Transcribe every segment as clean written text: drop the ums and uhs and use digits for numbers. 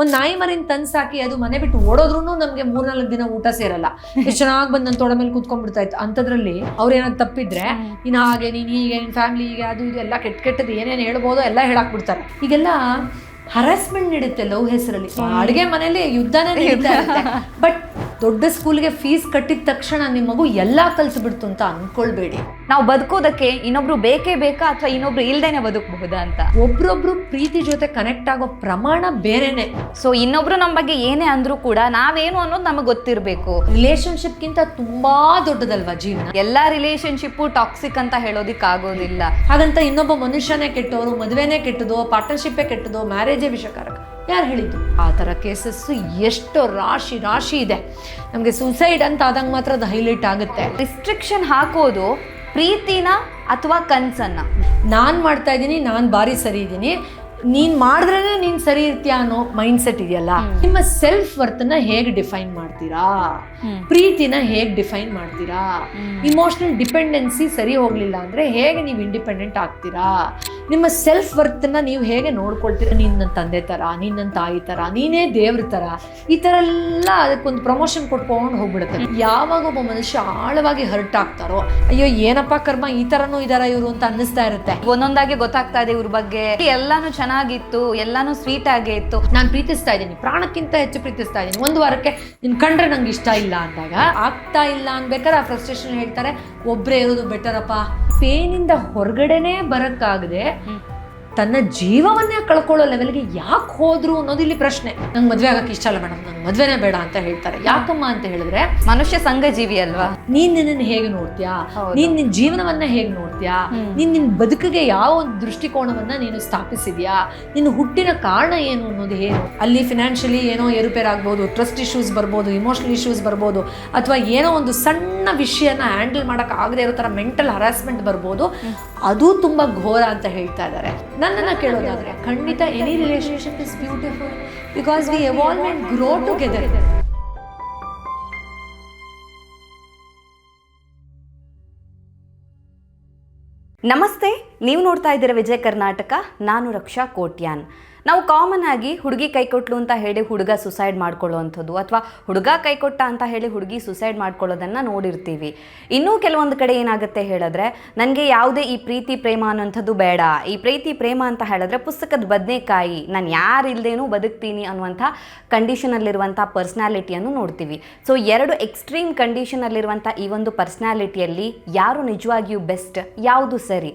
ಒಂದ್ ನಾಯಿ ಮರಿನ ತಂದು ಸಾಕಿ ಅದು ಮನೆ ಬಿಟ್ಟು ಓಡೋದ್ರೂ ನಮ್ಗೆ 3-4 ದಿನ ಊಟ ಸೇರಲ್ಲ. ಎಷ್ಟು ಚೆನ್ನಾಗಿ ಬಂದು ನನ್ನ ತೊಡೆ ಮೇಲೆ ಕೂತ್ಕೊಂಡ್ಬಿಡ್ತಾ ಇತ್ತು. ಅಂಥದ್ರಲ್ಲಿ ಅವ್ರೇನಾದ್ರು ತಪ್ಪಿದ್ರೆ ನೀನ್ ಹಾಗೆ ನೀನ್ ಹೀಗೆ ನಿನ್ ಫ್ಯಾಮಿಲಿ ಹೀಗೆ ಅದು ಇದು ಎಲ್ಲ ಕೆಟ್ಟದ್ದು ಏನೇನು ಹೇಳ್ಬೋದೋ ಎಲ್ಲ ಹೇಳಾಕ್ಬಿಡ್ತಾರೆ. ಈಗೆಲ್ಲ ಹರಾಸ್ಮೆಂಟ್ ನಡೀತೆ ಲವ್ ಹೆಸರಲ್ಲಿ. ಅಡುಗೆ ಮನೇಲಿ ಯುದ್ಧನೇ ನಡೀತಾ ಇರುತ್ತೆ. ಬಟ್ ದೊಡ್ಡ ಸ್ಕೂಲ್ಗೆ ಫೀಸ್ ಕಟ್ಟಿದ ತಕ್ಷಣ ನಿಮ್ಮ ಮಗು ಎಲ್ಲಾ ಕಲ್ಸ್ಬಿಡ್ತು ಅಂತ ಅನ್ಕೊಳ್ಬೇಡಿ. ನಾವು ಬದುಕೋದಕ್ಕೆ ಇನ್ನೊಬ್ರು ಬೇಕೇ ಬೇಕಾ ಅಥವಾ ಇನ್ನೊಬ್ರು ಇಲ್ದೇನೆ ಬದುಕಬಹುದಾ ಅಂತ. ಒಬ್ರೊಬ್ರು ಪ್ರೀತಿ ಜೊತೆ ಕನೆಕ್ಟ್ ಆಗೋ ಪ್ರಮಾಣ ಬೇರೆನೆ. ಸೊ ಇನ್ನೊಬ್ರು ನಮ್ಮ ಬಗ್ಗೆ ಏನೇ ಅಂದ್ರೂ ಕೂಡ ನಾವೇನು ಅನ್ನೋದು ನಮಗೆ ಗೊತ್ತಿರಬೇಕು. ರಿಲೇಶನ್ಶಿಪ್ ಗಿಂತ ತುಂಬಾ ದೊಡ್ಡದಲ್ವಾ ಜೀವನ. ಎಲ್ಲಾ ರಿಲೇಶನ್ಶಿಪ್ ಟಾಕ್ಸಿಕ್ ಅಂತ ಹೇಳೋದಿಕ್ ಆಗೋದಿಲ್ಲ. ಹಾಗಂತ ಇನ್ನೊಬ್ಬ ಮನುಷ್ಯನೇ ಕೆಟ್ಟವರು, ಮದುವೆನೇ ಕೆಟ್ಟದೋ, ಪಾರ್ಟ್ನರ್ಶಿಪ್ಪೇ ಕೆಟ್ಟದೋ, ಮ್ಯಾರೇಜೇ ವಿಷಕಾರಕ ಯಾರು ಹೇಳಿದ್ದು? ಆ ಥರ ಕೇಸಸ್ ಎಷ್ಟು ರಾಶಿ ಇದೆ. ನಮಗೆ ಸೂಸೈಡ್ ಅಂತ ಆದಂಗೆ ಮಾತ್ರ ಅದು ಹೈಲೈಟ್ ಆಗುತ್ತೆ. ರಿಸ್ಟ್ರಿಕ್ಷನ್ ಹಾಕೋದು ಪ್ರೀತಿನ ಅಥವಾ ಕನ್ಸನ್ನ. ನಾನು ಮಾಡ್ತಾ ಇದ್ದೀನಿ, ನಾನು ಬಾರಿ ಸರಿ ಇದ್ದೀನಿ, ನೀನ್ ಮಾಡಿದ್ರೇನೆ ನೀನ್ ಸರಿ ಇರ್ತೀಯ ಅನ್ನೋ ಮೈಂಡ್ ಸೆಟ್ ಇದೆಯಲ್ಲ. ನಿಮ್ಮ ಸೆಲ್ಫ್ ವರ್ತ್ನ ಹೇಗೆ ಡಿಫೈನ್ ಮಾಡ್ತೀರಾ? ಪ್ರೀತಿನ ಹೇಗೆ ಡಿಫೈನ್ ಮಾಡ್ತೀರಾ? ಇಮೋಷನಲ್ ಡಿಪೆಂಡೆನ್ಸಿ ಸರಿ ಹೋಗ್ಲಿಲ್ಲ ಅಂದ್ರೆ ಹೇಗೆ ನೀವು ಇಂಡಿಪೆಂಡೆಂಟ್ ಆಗ್ತೀರಾ? ನಿಮ್ಮ ಸೆಲ್ಫ್ ವರ್ತ್ನ ನೀವು ಹೇಗೆ ನೋಡ್ಕೊಳ್ತೀರಾ? ನೀನ್ ನನ್ನ ತಂದೆ ತರ, ನೀನ್ ನನ್ನ ತಾಯಿ ತರ, ನೀನೇ ದೇವ್ರ ತರ, ಈ ತರ ಎಲ್ಲ ಅದಕ್ಕೊಂದು ಪ್ರಮೋಷನ್ ಕೊಟ್ಕೊಂಡು ಹೋಗ್ಬಿಡುತ್ತೆ. ಯಾವಾಗ ಒಬ್ಬ ಮನುಷ್ಯ ಆಳವಾಗಿ ಹರ್ಟ್ ಆಗ್ತಾರೋ, ಅಯ್ಯೋ ಏನಪ್ಪಾ ಕರ್ಮ, ಈ ತರನೂ ಇದಾರ ಇವರು ಅಂತ ಅನ್ನಿಸ್ತಾ ಇರುತ್ತೆ. ಒಂದೊಂದಾಗಿ ಗೊತ್ತಾಗ್ತಾ ಇದೆ ಇವ್ರ ಬಗ್ಗೆ. ಎಲ್ಲಾನು ಚೆನ್ನಾಗಿತ್ತು, ಎಲ್ಲಾನು ಸ್ವೀಟ್ ಆಗೇ ಇತ್ತು. ನಾನು ಪ್ರೀತಿಸ್ತಾ ಇದ್ದೀನಿ, ಪ್ರಾಣಕ್ಕಿಂತ ಹೆಚ್ಚು ಪ್ರೀತಿಸ್ತಾ ಇದ್ದೀನಿ, ಒಂದು ವಾರಕ್ಕೆ ನಿನ್ ಕಂಡ್ರೆ ನಂಗೆ ಇಷ್ಟ ಇಲ್ಲ ಅಂದಾಗ ಆಗ್ತಾ ಇಲ್ಲ ಅನ್ಬೇಕಾದ್ರೆ ಆ ಫ್ರಸ್ಟ್ರೇಷನ್ ಹೇಳ್ತಾರೆ ಒಬ್ರೇ ಇರೋದು ಬೆಟರಪ್ಪ. ಪೇನಿಂದ ಹೊರಗಡೆನೆ ಬರಕ್ಕಾಗದೆ ತನ್ನ ಜೀವವನ್ನೇ ಕಳ್ಕೊಳ್ಳೋ ಲೆವೆಲ್ಗೆ ಯಾಕೆ ಹೋದ್ರು ಅನ್ನೋದು ಇಲ್ಲಿ ಪ್ರಶ್ನೆ. ನಂಗೆ ಮದ್ವೆ ಆಗಕ್ಕೆ ಇಷ್ಟ ಇಲ್ಲ ಮೇಡಮ್, ನಂಗೆ ಮದ್ವೆನೇ ಬೇಡ ಅಂತ ಹೇಳ್ತಾರೆ. ಯಾಕಮ್ಮ ಅಂತ ಹೇಳಿದ್ರೆ ಮನುಷ್ಯ ಸಂಘ ಜೀವಿ ಅಲ್ವಾ. ನೀನ್ ನಿನ್ನ ಹೇಗೆ ನೋಡ್ತೀಯಾ, ನೀನ್ ನಿನ್ ಜೀವನವನ್ನ ಹೇಗೆ ನೋಡ್ತೀಯಾ, ನಿನ್ ಬದುಕಿಗೆ ಯಾವ ಒಂದು ದೃಷ್ಟಿಕೋನವನ್ನ ನೀನು ಸ್ಥಾಪಿಸಿದ್ಯಾ, ನಿನ್ನ ಹುಟ್ಟಿನ ಕಾರಣ ಏನು ಅನ್ನೋದು ಏನು. ಅಲ್ಲಿ ಫಿನಾನ್ಷಿಯಲಿ ಏನೋ ಏರುಪೇರಾಗ್ಬೋದು, ಟ್ರಸ್ಟ್ ಇಶ್ಯೂಸ್ ಬರ್ಬೋದು, ಇಮೋಷನಲ್ ಇಶ್ಯೂಸ್ ಬರ್ಬೋದು, ಅಥವಾ ಏನೋ ಒಂದು ಸಣ್ಣ ವಿಷಯನ ಹ್ಯಾಂಡಲ್ ಮಾಡಕ್ ಆಗದೆ ಇರೋ ತರ ಮೆಂಟಲ್ ಹರಾಸ್ಮೆಂಟ್ ಬರ್ಬೋದು. ಅದು ತುಂಬಾ ಘೋರ ಅಂತ ಹೇಳ್ತಾ ಇದ್ದಾರೆ. ನನ್ನನ್ನ ಕೇಳೋದಾದ್ರೆ ಖಂಡಿತ any relationship is beautiful because we evolve and grow together. ನಮಸ್ತೆ, ನೀವು ನೋಡ್ತಾ ಇದ್ದೀರಾ ವಿಜಯ್ ಕರ್ನಾಟಕ. ನಾನು ರಕ್ಷಾ ಕೋಟ್ಯಾನ್. ನಾವು ಕಾಮನ್ ಆಗಿ ಹುಡುಗಿ ಕೈಕೊಟ್ಲು ಅಂತ ಹೇಳಿ ಹುಡುಗ ಸುಸೈಡ್ ಮಾಡ್ಕೊಳ್ಳೋವಂಥದ್ದು, ಅಥವಾ ಹುಡುಗ ಕೈಕೊಟ್ಟ ಅಂತ ಹೇಳಿ ಹುಡುಗಿ ಸುಸೈಡ್ ಮಾಡ್ಕೊಳ್ಳೋದನ್ನು ನೋಡಿರ್ತೀವಿ. ಇನ್ನೂ ಕೆಲವೊಂದು ಕಡೆ ಏನಾಗುತ್ತೆ ಹೇಳಿದ್ರೆ, ನನಗೆ ಯಾವುದೇ ಈ ಪ್ರೀತಿ ಪ್ರೇಮ ಅನ್ನೋಂಥದ್ದು ಬೇಡ, ಈ ಪ್ರೀತಿ ಪ್ರೇಮ ಅಂತ ಹೇಳಿದ್ರೆ ಪುಸ್ತಕದ ಬದನೆಕಾಯಿ, ನಾನು ಯಾರು ಇಲ್ಲದೇನೂ ಬದುಕ್ತೀನಿ ಅನ್ನುವಂಥ ಕಂಡೀಷನಲ್ಲಿರುವಂಥ ಪರ್ಸ್ನಾಲಿಟಿಯನ್ನು ನೋಡ್ತೀವಿ. ಸೊ ಎರಡು ಎಕ್ಸ್ಟ್ರೀಮ್ ಕಂಡೀಷನಲ್ಲಿರುವಂಥ ಈ ಒಂದು ಪರ್ಸ್ನಾಲಿಟಿಯಲ್ಲಿ ಯಾರು ನಿಜವಾಗಿಯೂ ಬೆಸ್ಟ್, ಯಾವುದು ಸರಿ,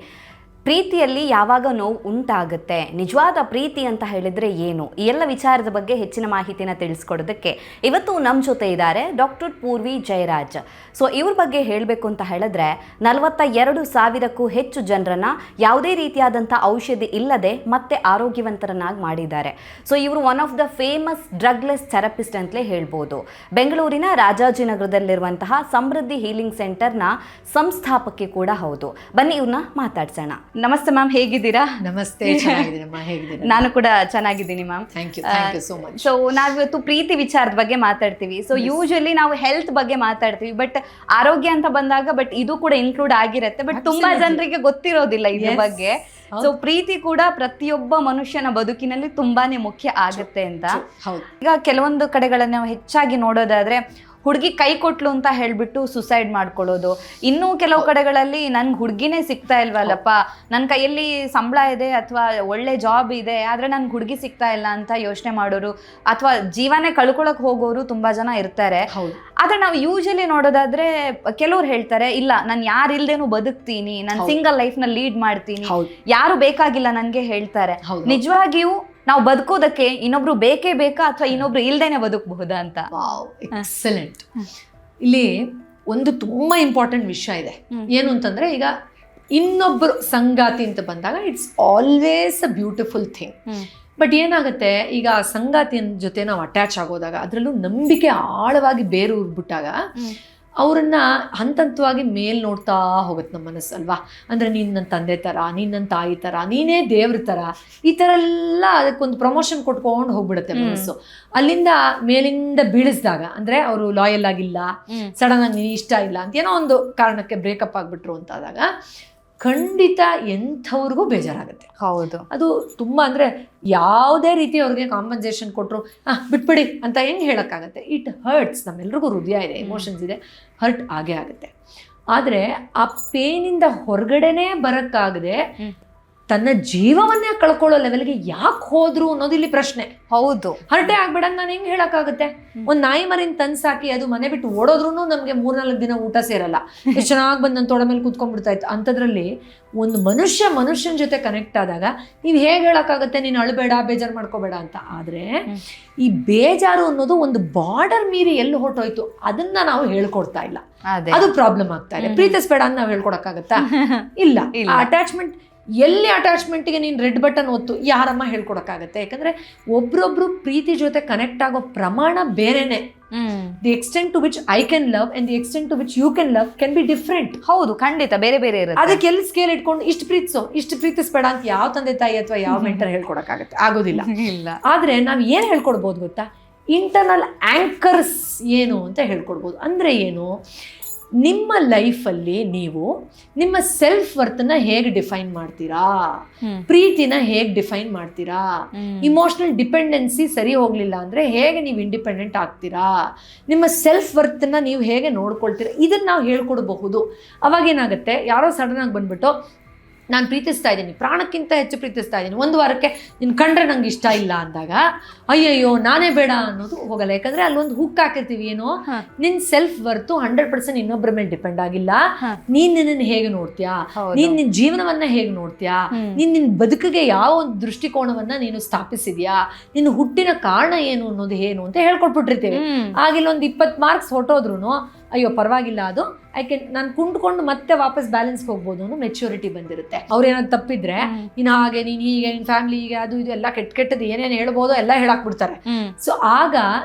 ಪ್ರೀತಿಯಲ್ಲಿ ಯಾವಾಗ ನೋವು ಉಂಟಾಗುತ್ತೆ, ನಿಜವಾದ ಪ್ರೀತಿ ಅಂತ ಹೇಳಿದರೆ ಏನು, ಈ ಎಲ್ಲ ವಿಚಾರದ ಬಗ್ಗೆ ಹೆಚ್ಚಿನ ಮಾಹಿತಿನ ತಿಳಿಸ್ಕೊಡೋದಕ್ಕೆ ಇವತ್ತು ನಮ್ಮ ಜೊತೆ ಇದ್ದಾರೆ ಡಾಕ್ಟರ್ ಪೂರ್ವಿ ಜಯರಾಜ್. ಸೊ ಇವ್ರ ಬಗ್ಗೆ ಹೇಳಬೇಕು ಅಂತ ಹೇಳಿದ್ರೆ 42,000ಕ್ಕೂ ಹೆಚ್ಚು ಜನರನ್ನು ಯಾವುದೇ ರೀತಿಯಾದಂಥ ಔಷಧಿ ಇಲ್ಲದೆ ಮತ್ತೆ ಆರೋಗ್ಯವಂತರನ್ನಾಗಿ ಮಾಡಿದ್ದಾರೆ. ಸೊ ಇವರು one of the famous drugless therapist ಅಂತಲೇ ಹೇಳ್ಬೋದು. ಬೆಂಗಳೂರಿನ ರಾಜಾಜಿನಗರದಲ್ಲಿರುವಂತಹ ಸಮೃದ್ಧಿ ಹೀಲಿಂಗ್ ಸೆಂಟರ್ನ ಸಂಸ್ಥಾಪಕಿ ಕೂಡ ಹೌದು. ಬನ್ನಿ ಇವ್ರನ್ನ ಮಾತಾಡ್ಸೋಣ. ನಮಸ್ತೆ ಮ್ಯಾಮ್, ಹೇಗಿದ್ದೀರಾ? ನಮಸ್ತೆ, ಚೆನ್ನಾಗಿದ್ದೀನಮ್ಮ. ಹೇಗಿದ್ದೀರಾ? ನಾನು ಕೂಡ ಚೆನ್ನಾಗಿದ್ದೀನಿ ma'am. Thank you so much. So ನಾವಿವತ್ತು ಪ್ರೀತಿ ವಿಚಾರದ ಬಗ್ಗೆ ಮಾತಾಡ್ತೀವಿ. ಸೊ ಯೂಶಲಿ ನಾವು ಹೆಲ್ತ್ ಬಗ್ಗೆ ಮಾತಾಡ್ತೀವಿ, ಬಟ್ ಆರೋಗ್ಯ ಅಂತ ಬಂದಾಗ ಬಟ್ ಇದು ಕೂಡ ಇನ್ಕ್ಲೂಡ್ ಆಗಿರುತ್ತೆ. ಬಟ್ ತುಂಬಾ ಜನರಿಗೆ ಗೊತ್ತಿರೋದಿಲ್ಲ ಇದ್ರ ಬಗ್ಗೆ. ಸೊ ಪ್ರೀತಿ ಕೂಡ ಪ್ರತಿಯೊಬ್ಬ ಮನುಷ್ಯನ ಬದುಕಿನಲ್ಲಿ ತುಂಬಾನೇ ಮುಖ್ಯ ಆಗುತ್ತೆ ಅಂತ. ಈಗ ಕೆಲವೊಂದು ಕಡೆಗಳನ್ನ ಹೆಚ್ಚಾಗಿ ನೋಡೋದಾದ್ರೆ ಹುಡುಗಿ ಕೈ ಕೊಟ್ಲು ಅಂತ ಹೇಳ್ಬಿಟ್ಟು ಸುಸೈಡ್ ಮಾಡ್ಕೊಳ್ಳೋದು. ಇನ್ನೂ ಕೆಲವು ಕಡೆಗಳಲ್ಲಿ ನನ್ಗೆ ಹುಡುಗಿನೇ ಸಿಗ್ತಾ ಇಲ್ವಲ್ಲಪ್ಪ, ನನ್ನ ಕೈಯಲ್ಲಿ ಸಂಬಳ ಇದೆ ಅಥವಾ ಒಳ್ಳೆ ಜಾಬ್ ಇದೆ, ಆದರೆ ನನ್ಗೆ ಹುಡುಗಿ ಸಿಗ್ತಾ ಇಲ್ಲ ಅಂತ ಯೋಚನೆ ಮಾಡೋರು, ಅಥವಾ ಜೀವನೇ ಕಳ್ಕೊಳಕ್ ಹೋಗೋರು ತುಂಬಾ ಜನ ಇರ್ತಾರೆ. ಆದ್ರೆ ನಾವು ಯೂಶಲಿ ನೋಡೋದಾದ್ರೆ ಕೆಲವ್ರು ಹೇಳ್ತಾರೆ, ಇಲ್ಲ ನಾನು ಯಾರು ಇಲ್ದೇನು ಬದುಕ್ತೀನಿ, ನಾನು ಸಿಂಗಲ್ ಲೈಫ್ ನ ಲೀಡ್ ಮಾಡ್ತೀನಿ, ಯಾರು ಬೇಕಾಗಿಲ್ಲ ನನ್ಗೆ ಹೇಳ್ತಾರೆ. ನಿಜವಾಗಿಯೂ ನಾವು ಬದುಕೋದಕ್ಕೆ ಇನ್ನೊಬ್ರು ಬೇಕೇ ಬೇಕಾ ಅಥವಾ ಇನ್ನೊಬ್ರು ಇಲ್ದೇನೆ ಬದುಕಬಹುದಾ ಅಂತ. ಎಕ್ಸಲೆಂಟ್. ಇಲ್ಲಿ ಒಂದು ತುಂಬಾ ಇಂಪಾರ್ಟೆಂಟ್ ವಿಷಯ ಇದೆ. ಏನು ಅಂತಂದ್ರೆ, ಈಗ ಇನ್ನೊಬ್ಬರು ಸಂಗಾತಿ ಅಂತ ಬಂದಾಗ it's always a beautiful thing. But ಏನಾಗುತ್ತೆ, ಈಗ ಸಂಗಾತಿಯ ಜೊತೆ ನಾವು ಅಟ್ಯಾಚ್ ಆಗೋದಾಗ, ಅದರಲ್ಲೂ ನಂಬಿಕೆ ಆಳವಾಗಿ ಬೇರೂರ್ಬಿಟ್ಟಾಗ ಅವ್ರನ್ನ ಹಂತವಾಗಿ ಮೇಲ್ ನೋಡ್ತಾ ಹೋಗುತ್ತೆ ನಮ್ಮ ಮನಸ್ಸು ಅಲ್ವಾ. ಅಂದ್ರೆ ನೀನ್ ನನ್ನ ತಂದೆ ತರ, ನೀನ್ ನನ್ನ ತಾಯಿ ತರ, ನೀನೇ ದೇವ್ರ ತರ, ಈ ತರ ಎಲ್ಲ ಅದಕ್ಕೊಂದು ಪ್ರಮೋಷನ್ ಕೊಟ್ಕೊಂಡು ಹೋಗ್ಬಿಡುತ್ತೆ ಮನಸ್ಸು. ಅಲ್ಲಿಂದ ಮೇಲಿಂದ ಬೀಳಿಸಿದಾಗ, ಅಂದ್ರೆ ಅವರು ಲಾಯಲ್ ಆಗಿಲ್ಲ, ಸಡನ್ ಆಗಿ ನೀನ್ ಇಷ್ಟ ಇಲ್ಲ ಅಂತ ಏನೋ ಒಂದು ಕಾರಣಕ್ಕೆ ಬ್ರೇಕಪ್ ಆಗ್ಬಿಟ್ರು ಅಂತಾದಾಗ ಖಂಡಿತ ಎಂಥವ್ರಿಗೂ ಬೇಜಾರಾಗುತ್ತೆ. ಹೌದು. ಅದು ತುಂಬ ಅಂದರೆ ಯಾವುದೇ ರೀತಿ ಅವ್ರಿಗೆ ಕಾಂಪನ್ಸೇಷನ್ ಕೊಟ್ಟರು ಬಿಟ್ಬಿಡಿ ಅಂತ ಹೆಂಗೆ ಹೇಳೋಕ್ಕಾಗತ್ತೆ. It hertz. ನಮ್ಮೆಲ್ರಿಗೂ ಹೃದಯ ಇದೆ, ಎಮೋಷನ್ಸ್ ಇದೆ, ಹರ್ಟ್ ಆಗೇ ಆಗುತ್ತೆ. ಆದರೆ ಆ ಪೇನಿಂದ ಹೊರಗಡೆನೇ ಬರೋಕ್ಕಾಗದೆ ತನ್ನ ಜೀವವನ್ನೇ ಕಳ್ಕೊಳ್ಳೋ ಲೆವೆಲ್ಗೆ ಯಾಕೆ ಹೋದ್ರು ಅನ್ನೋದು ಇಲ್ಲಿ ಪ್ರಶ್ನೆ. ಹೌದು. ಹರ್ಟೇ ಆಗ್ಬೇಡ ನಾನು ಹೆಂಗೆ ಹೇಳೋಕ್ಕಾಗುತ್ತೆ. ಒಂದು ನಾಯಿ ಮರಿನ ತಂದು ಸಾಕಿ ಅದು ಮನೆ ಬಿಟ್ಟು ಓಡೋದ್ರೂ ನಮಗೆ 3-4 ದಿನ ಊಟ ಸೇರಲ್ಲ. ಎಷ್ಟು ಚೆನ್ನಾಗಿ ಬಂದು ನನ್ನ ತೊಡೆ ಮೇಲೆ ಕೂತ್ಕೊಂಡ್ಬಿಡ್ತಾ ಇತ್ತು. ಅಂಥದ್ರಲ್ಲಿ ಒಂದು ಮನುಷ್ಯನ ಜೊತೆ ಕನೆಕ್ಟ್ ಆದಾಗ ನೀವು ಹೇಗೆ ಹೇಳೋಕ್ಕಾಗುತ್ತೆ ನೀನು ಅಳಬೇಡ, ಬೇಜಾರು ಮಾಡ್ಕೋಬೇಡ ಅಂತ. ಆದರೆ ಈ ಬೇಜಾರು ಅನ್ನೋದು ಒಂದು ಬಾರ್ಡರ್ ಮೀರಿ ಎಲ್ಲಿ ಹೊರಟೋಯ್ತು ಅದನ್ನ ನಾವು ಹೇಳ್ಕೊಡ್ತಾ ಇಲ್ಲ. ಅದು ಪ್ರಾಬ್ಲಮ್ ಆಗ್ತಾ ಇದೆ. ಪ್ರೀತಿಸ್ಬೇಡ ಅಂತ ನಾವು ಹೇಳ್ಕೊಡಕ್ಕಾಗತ್ತಾ? ಇಲ್ಲ. ಅಟ್ಯಾಚ್ಮೆಂಟ್ ಎಲ್ಲಿ ಅಟ್ಯಾಚ್ಮೆಂಟ್ಗೆ ನೀನು ರೆಡ್ ಬಟನ್ ಒತ್ತು ಯಾರಮ್ಮ ಹೇಳ್ಕೊಡಕ್ಕಾಗತ್ತೆ? ಯಾಕಂದ್ರೆ ಒಬ್ರೊಬ್ರು ಪ್ರೀತಿ ಜೊತೆ ಕನೆಕ್ಟ್ ಆಗೋ ಪ್ರಮಾಣ ಬೇರೆನೆ. The extent to which I can love and the extent to which you can love can be different. ಹೌದು, ಖಂಡಿತ ಬೇರೆ ಬೇರೆ ಇರುತ್ತೆ. ಅದಕ್ಕೆ ಎಲ್ಲಿ ಸ್ಕೇಲ್ ಇಟ್ಕೊಂಡು ಇಷ್ಟು ಪ್ರೀತಿಸೋ ಇಷ್ಟು ಪ್ರೀತಿಸ್ಬೇಡ ಅಂತ ಯಾವ ತಂದೆ ತಾಯಿ ಅಥವಾ ಯಾವ ಮೆಂಟರ್ ಹೇಳ್ಕೊಡಕ್ಕಾಗತ್ತೆ? ಆಗೋದಿಲ್ಲ. ಆದ್ರೆ ನಾವ್ ಏನ್ ಹೇಳ್ಕೊಡ್ಬೋದು ಗೊತ್ತಾ? ಇಂಟರ್ನಲ್ ಆಂಕರ್ಸ್ ಏನು ಅಂತ ಹೇಳ್ಕೊಡ್ಬೋದು. ಅಂದ್ರೆ ಏನು? ನಿಮ್ಮ ಲೈಫಲ್ಲಿ ನೀವು ನಿಮ್ಮ ಸೆಲ್ಫ್ ವರ್ತನ್ನ ಹೇಗೆ ಡಿಫೈನ್ ಮಾಡ್ತೀರಾ, ಪ್ರೀತಿನ ಹೇಗೆ ಡಿಫೈನ್ ಮಾಡ್ತೀರಾ, ಇಮೋಷನಲ್ ಡಿಪೆಂಡೆನ್ಸಿ ಸರಿ ಹೋಗ್ಲಿಲ್ಲ ಅಂದ್ರೆ ಹೇಗೆ ನೀವು ಇಂಡಿಪೆಂಡೆಂಟ್ ಆಗ್ತೀರಾ, ನಿಮ್ಮ ಸೆಲ್ಫ್ ವರ್ತನ್ನ ನೀವು ಹೇಗೆ ನೋಡ್ಕೊಳ್ತೀರಾ, ಇದನ್ನ ನಾವು ಹೇಳ್ಕೊಡ್ಬಹುದು. ಅವಾಗ ಏನಾಗುತ್ತೆ, ಯಾರೋ ಸಡನ್ ಆಗಿ ಬಂದ್ಬಿಟ್ಟು ನಾನು ಪ್ರೀತಿಸ್ತಾ ಇದ್ದೀನಿ, ಪ್ರಾಣಕ್ಕಿಂತ ಹೆಚ್ಚು ಪ್ರೀತಿಸ್ತಾ ಇದ್ದೀನಿ, 1 ವಾರಕ್ಕೆ ನಿನ್ನ ಕಂಡ್ರೆ ನಂಗೆ ಇಷ್ಟ ಇಲ್ಲ ಅಂದಾಗ ಅಯ್ಯಯ್ಯೋ ನಾನೇ ಬೇಡ ಅನ್ನೋದು ಹೋಗಲ್ಲ. ಯಾಕಂದ್ರೆ ಅಲ್ಲೊಂದು ಹುಕ್ ಹಾಕಿರ್ತೀವಿ. ಏನೋ ನಿನ್ ಸೆಲ್ಫ್ ವರ್ತು 100% ಇನ್ನೊಬ್ಬರ ಮೇಲೆ ಡಿಪೆಂಡ್ ಆಗಿಲ್ಲ. ನೀನ್ ನಿನ್ನ ಹೇಗೆ ನೋಡ್ತೀಯಾ, ನೀನ್ ನಿನ್ ಜೀವನವನ್ನ ಹೇಗೆ ನೋಡ್ತೀಯಾ, ನೀನ್ ನಿನ್ ಬದುಕಿಗೆ ಯಾವ ಒಂದು ದೃಷ್ಟಿಕೋನವನ್ನ ನೀನು ಸ್ಥಾಪಿಸಿದ್ಯಾ, ನಿನ್ನ ಹುಟ್ಟಿನ ಕಾರಣ ಏನು ಅನ್ನೋದು ಏನು ಅಂತ ಹೇಳ್ಕೊಟ್ಬಿಟ್ಟಿರ್ತೀವಿ. ಆಗಿಲ್ಲ ಒಂದು 20 ಮಾರ್ಕ್ಸ್ ಹೊಟ್ಟೋದ್ರು ಅಯ್ಯೋ ಪರವಾಗಿಲ್ಲ, ಅದು ನಾನು ಕುಂಡ್ಕೊಂಡು ಮತ್ತೆ ವಾಪಸ್ ಬ್ಯಾಲೆನ್ಸ್ಗೆ ಹೋಗ್ಬೋದು ಅನ್ನೋ ಮೆಚ್ಯೂರಿಟಿ ಬಂದಿರುತ್ತೆ. ಅವ್ರೇನಾದ್ರು ತಪ್ಪಿದ್ರೆ ನೀನು ಹಾಗೆ, ನೀನು ಹೀಗೆ, ನಿನ್ನ ಫ್ಯಾಮಿಲಿ ಹೀಗೆ, ಅದು ಇದು ಎಲ್ಲ ಕೆಟ್ಟದ್ದು ಏನೇನು ಹೇಳ್ಬೋದೋ ಎಲ್ಲ ಹೇಳಾಕ್ಬಿಡ್ತಾರೆ. ಸೊ ಆಗ